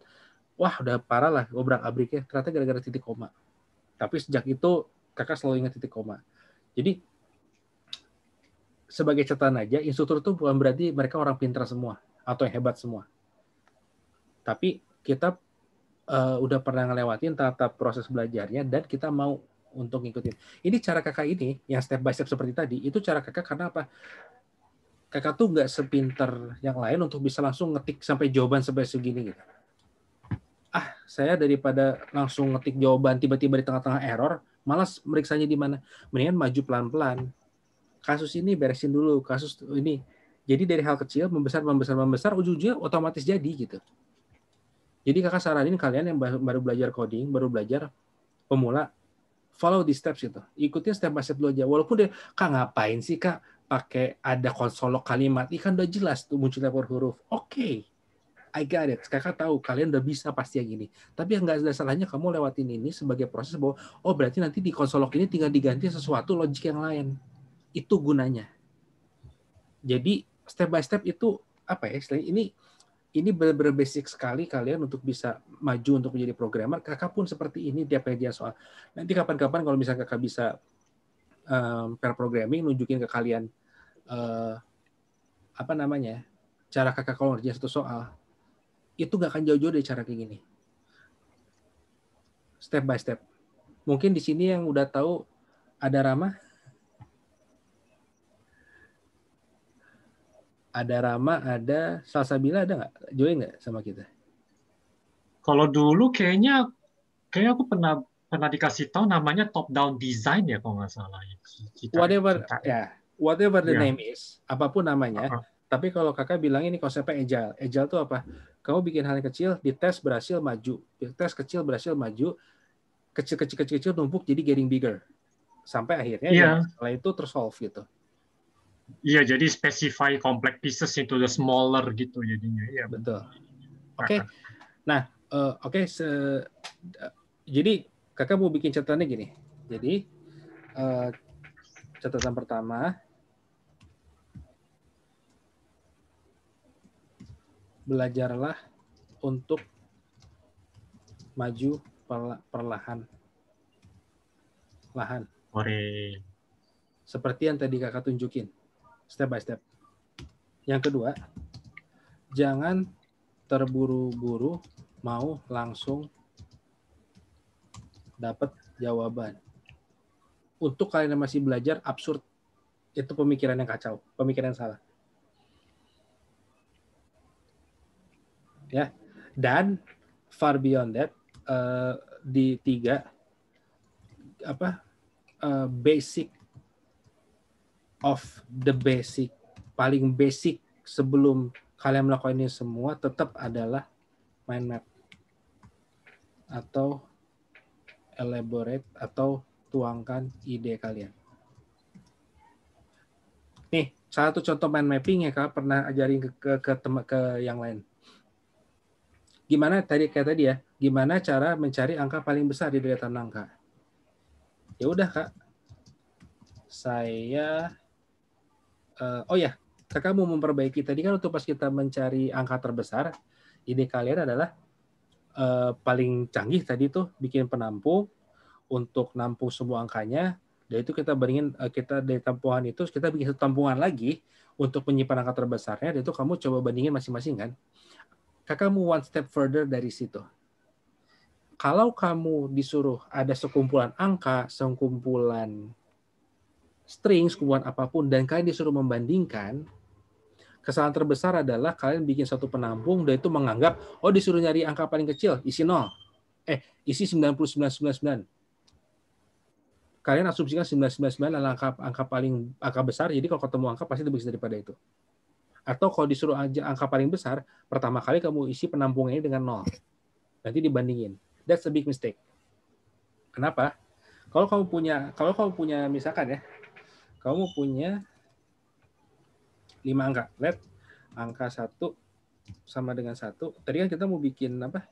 udah parah lah obrak-abriknya. Ternyata gara-gara titik koma. Tapi sejak itu kakak selalu ingat titik koma. Jadi sebagai catatan aja, instruktur itu bukan berarti mereka orang pintar semua atau yang hebat semua. Tapi kita udah pernah ngelewatin tahap proses belajarnya dan kita mau untuk ngikutin. Ini cara kakak ini, yang step by step seperti tadi, itu cara kakak karena apa? Kakak tuh nggak sepinter yang lain untuk bisa langsung ngetik sampai jawaban sampai segini gitu. Saya daripada langsung ngetik jawaban tiba-tiba di tengah-tengah error, malas meriksanya di mana. Mendingan maju pelan-pelan. Kasus ini beresin dulu, kasus ini. Jadi dari hal kecil membesar, ujung-ujungnya otomatis jadi gitu. Jadi kakak saranin kalian yang baru belajar coding, baru belajar pemula, follow the steps gitu. Ikutin step by step dulu aja. Walaupun dia, Kak ngapain sih Kak pakai ada konsolok kalimat, kan udah jelas tuh munculnya per huruf. Oke, I got it. Kakak tahu kalian udah bisa pasti yang ini. Tapi yang nggak ada salahnya kamu lewatin ini sebagai proses bahwa berarti nanti di konsolok ini tinggal diganti sesuatu logik yang lain. Itu gunanya. Jadi step by step itu apa ya? Ini benar-benar basic sekali kalian untuk bisa maju untuk menjadi programmer. Kakak pun seperti ini tiap pengajian soal. Nanti kapan-kapan kalau misalnya kakak bisa pair programming, nunjukin ke kalian cara kakak kalau ngerjain satu soal, itu nggak akan jauh-jauh dari cara kayak gini. Step by step. Mungkin di sini yang udah tahu ada Rama. Ada Salsabila, ada nggak? Join nggak sama kita? Kalau dulu kayaknya aku pernah dikasih tahu namanya top down design ya kalau nggak salah. Whatever the name is, apapun namanya. Tapi kalau kakak bilang ini konsepnya agile. Agile itu apa? Kamu bikin hal yang kecil, dites berhasil maju, dites kecil berhasil maju, kecil numpuk jadi getting bigger. Sampai akhirnya setelah itu tersolve gitu. Iya, jadi specify complex pieces into the smaller gitu jadinya. Iya, betul. Oke. Nah, jadi kakak mau bikin catatannya gini. Jadi catatan pertama, belajarlah untuk maju perlahan. Seperti yang tadi kakak tunjukin. Step by step. Yang kedua, jangan terburu-buru mau langsung dapat jawaban. untuk kalian yang masih belajar absurd. Itu pemikiran yang kacau, pemikiran yang salah. Ya, dan far beyond that, di 3 basic of the basic, paling basic sebelum kalian melakukan ini semua tetap adalah mind map atau elaborate atau tuangkan ide kalian. Nih, satu contoh mind mapping ya Kak, pernah ajarin ke yang lain. Gimana kayak tadi ya, gimana cara mencari angka paling besar di deretan angka? Ya udah Kak, saya Kakak mau memperbaiki tadi kan untuk pas kita mencari angka terbesar, ide kalian adalah paling canggih tadi tuh bikin penampung untuk nampung semua angkanya. Dan itu kita bandingin, kita dari tampungan itu kita bikin satu tampungan lagi untuk menyimpan angka terbesarnya. Dan itu kamu coba bandingin masing-masing kan. Kakak mau one step further dari situ. Kalau kamu disuruh ada sekumpulan angka, sekumpulan string, sekumpulan apapun, dan kalian disuruh membandingkan, kesalahan terbesar adalah kalian bikin satu penampung dan itu menganggap, oh disuruh nyari angka paling kecil, isi 0. Isi 9999. Kalian asumsikan 999 adalah angka besar, jadi kalau ketemu angka pasti lebih besar daripada itu. Atau kalau disuruh aja angka paling besar, pertama kali kamu isi penampungnya dengan 0. Nanti dibandingin. That's a big mistake. Kenapa? Kalau kamu punya misalkan ya, kamu punya 5 angka. Let angka 1 sama dengan 1. Tadi kan kita mau bikin apa?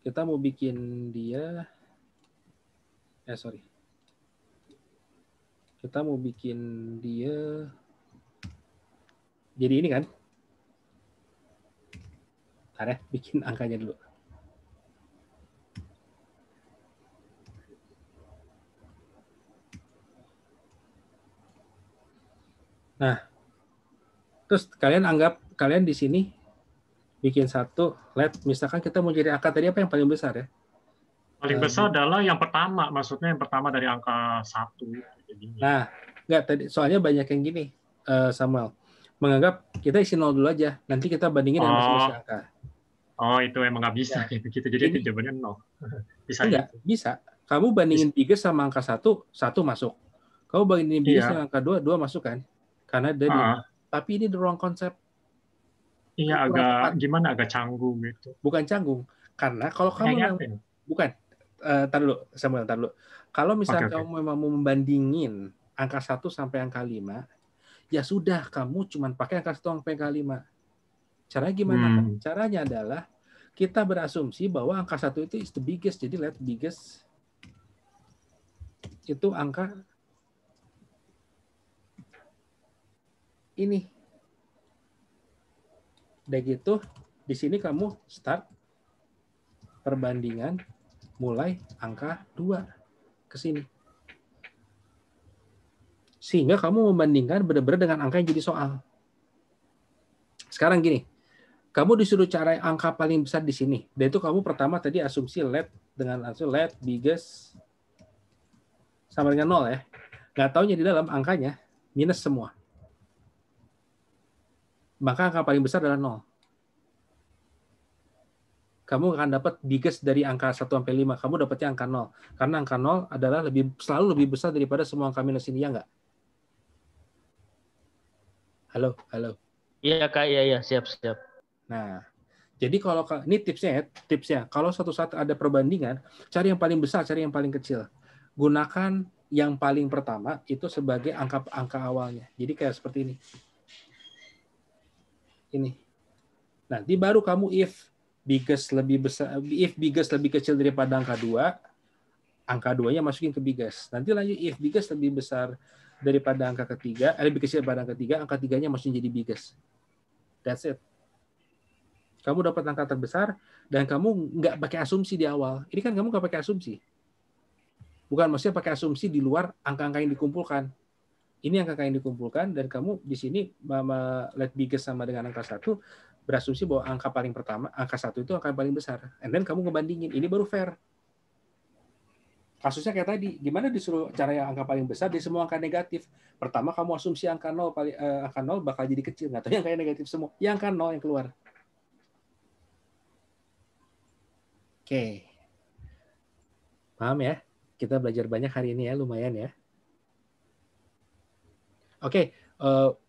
Kita mau bikin dia kita mau bikin dia jadi ini kan. Bentar ya, bikin angkanya dulu. Nah, terus kalian anggap kalian di sini bikin satu, misalkan kita mau jadi angka tadi apa yang paling besar ya? Paling besar adalah yang pertama, maksudnya yang pertama dari angka 1. Nah, enggak tadi soalnya banyak yang gini, Samuel. Menganggap kita isi 0 dulu aja, nanti kita bandingin dengan masing-masing angka. Oh, itu emang nggak bisa kayak begitu. Jadi jawabannya 0. Bisa enggak, gitu. bisa. Kamu bandingin biggest sama angka 1 masuk. Kamu bandingin biggest sama angka 2 masuk kan? Karena dari tapi ini the wrong concept. Iya, agak canggung gitu. Bukan canggung, karena kalau kamu bukan tar dulu. Kalau misalnya kamu memang mau membandingin angka 1 sampai angka 5, ya sudah kamu cuma pakai angka 1 sampai angka 5. Caranya gimana? Caranya adalah kita berasumsi bahwa angka 1 itu is the biggest. Jadi let biggest itu angka ini. Udah gitu, di sini kamu start perbandingan mulai angka 2 ke sini. Sehingga kamu membandingkan benar-benar dengan angka yang jadi soal. Sekarang gini, kamu disuruh cari angka paling besar di sini. Dan itu kamu pertama tadi asumsi let biggest sama dengan 0 ya. Nggak taunya di dalam angkanya minus semua. Maka angka paling besar adalah 0. Kamu akan dapat biggest dari angka 1 sampai 5. Kamu dapatnya angka 0. Karena angka 0 adalah selalu lebih besar daripada semua angka minus ini, ya nggak? Halo. Iya Kak, iya, siap. Nah, jadi kalau ini tipsnya, kalau suatu saat ada perbandingan, cari yang paling besar, cari yang paling kecil. Gunakan yang paling pertama itu sebagai angka awalnya. Jadi kayak seperti ini. Ini. Nanti baru kamu if biggest lebih kecil daripada angka 2, angka 2-nya masukin ke biggest. Nanti lanjut if biggest lebih besar daripada angka ketiga, lebih kecil daripada angka 3 nya masukin jadi biggest. That's it. Kamu dapat angka terbesar dan kamu nggak pakai asumsi di awal. Ini kan kamu nggak pakai asumsi. Bukan maksudnya pakai asumsi di luar angka-angka yang dikumpulkan. Ini angka yang dikumpulkan dan kamu di sini let biggest sama dengan angka 1 berasumsi bahwa angka paling pertama, angka 1 itu angka yang paling besar. And then kamu ngebandingin, ini baru fair. Kasusnya kayak tadi, gimana disuruh cara yang angka paling besar di semua angka negatif. Pertama kamu asumsi angka 0 angka 0 bakal jadi kecil, nggak tahu yang kayak negatif semua. Yang angka 0 yang keluar. Oke. Paham ya? Kita belajar banyak hari ini ya, lumayan ya. Oke,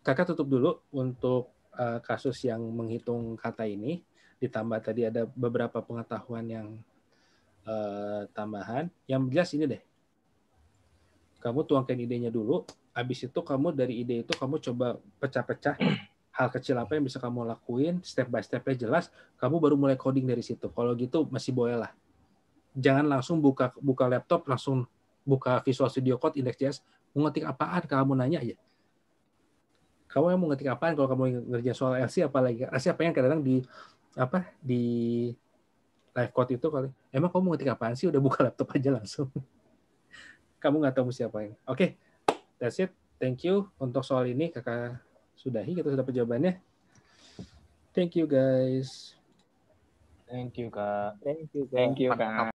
kakak tutup dulu untuk kasus yang menghitung kata ini. Ditambah tadi ada beberapa pengetahuan yang tambahan. Yang jelas ini deh. Kamu tuangkan idenya dulu. Habis itu kamu dari ide itu kamu coba pecah-pecah hal kecil apa yang bisa kamu lakuin, step by step-nya jelas. Kamu baru mulai coding dari situ. Kalau gitu masih boleh lah. Jangan langsung buka laptop, langsung buka Visual Studio Code, Index.js, mau ngetik apaan, kamu nanya aja. Kamu yang mau ngetik apaan kalau kamu ngerjain soal LC, apalagi LC apa yang kadang-kadang di live code itu kali. Emang kamu mau ngetik apaan sih? Udah buka laptop aja langsung. Kamu nggak tahu mesti apain. Oke, that's it. Thank you untuk soal ini, kakak sudahi, kita sudah dapat jawabannya. Thank you guys. Thank you, Kak. Thank you, Kak.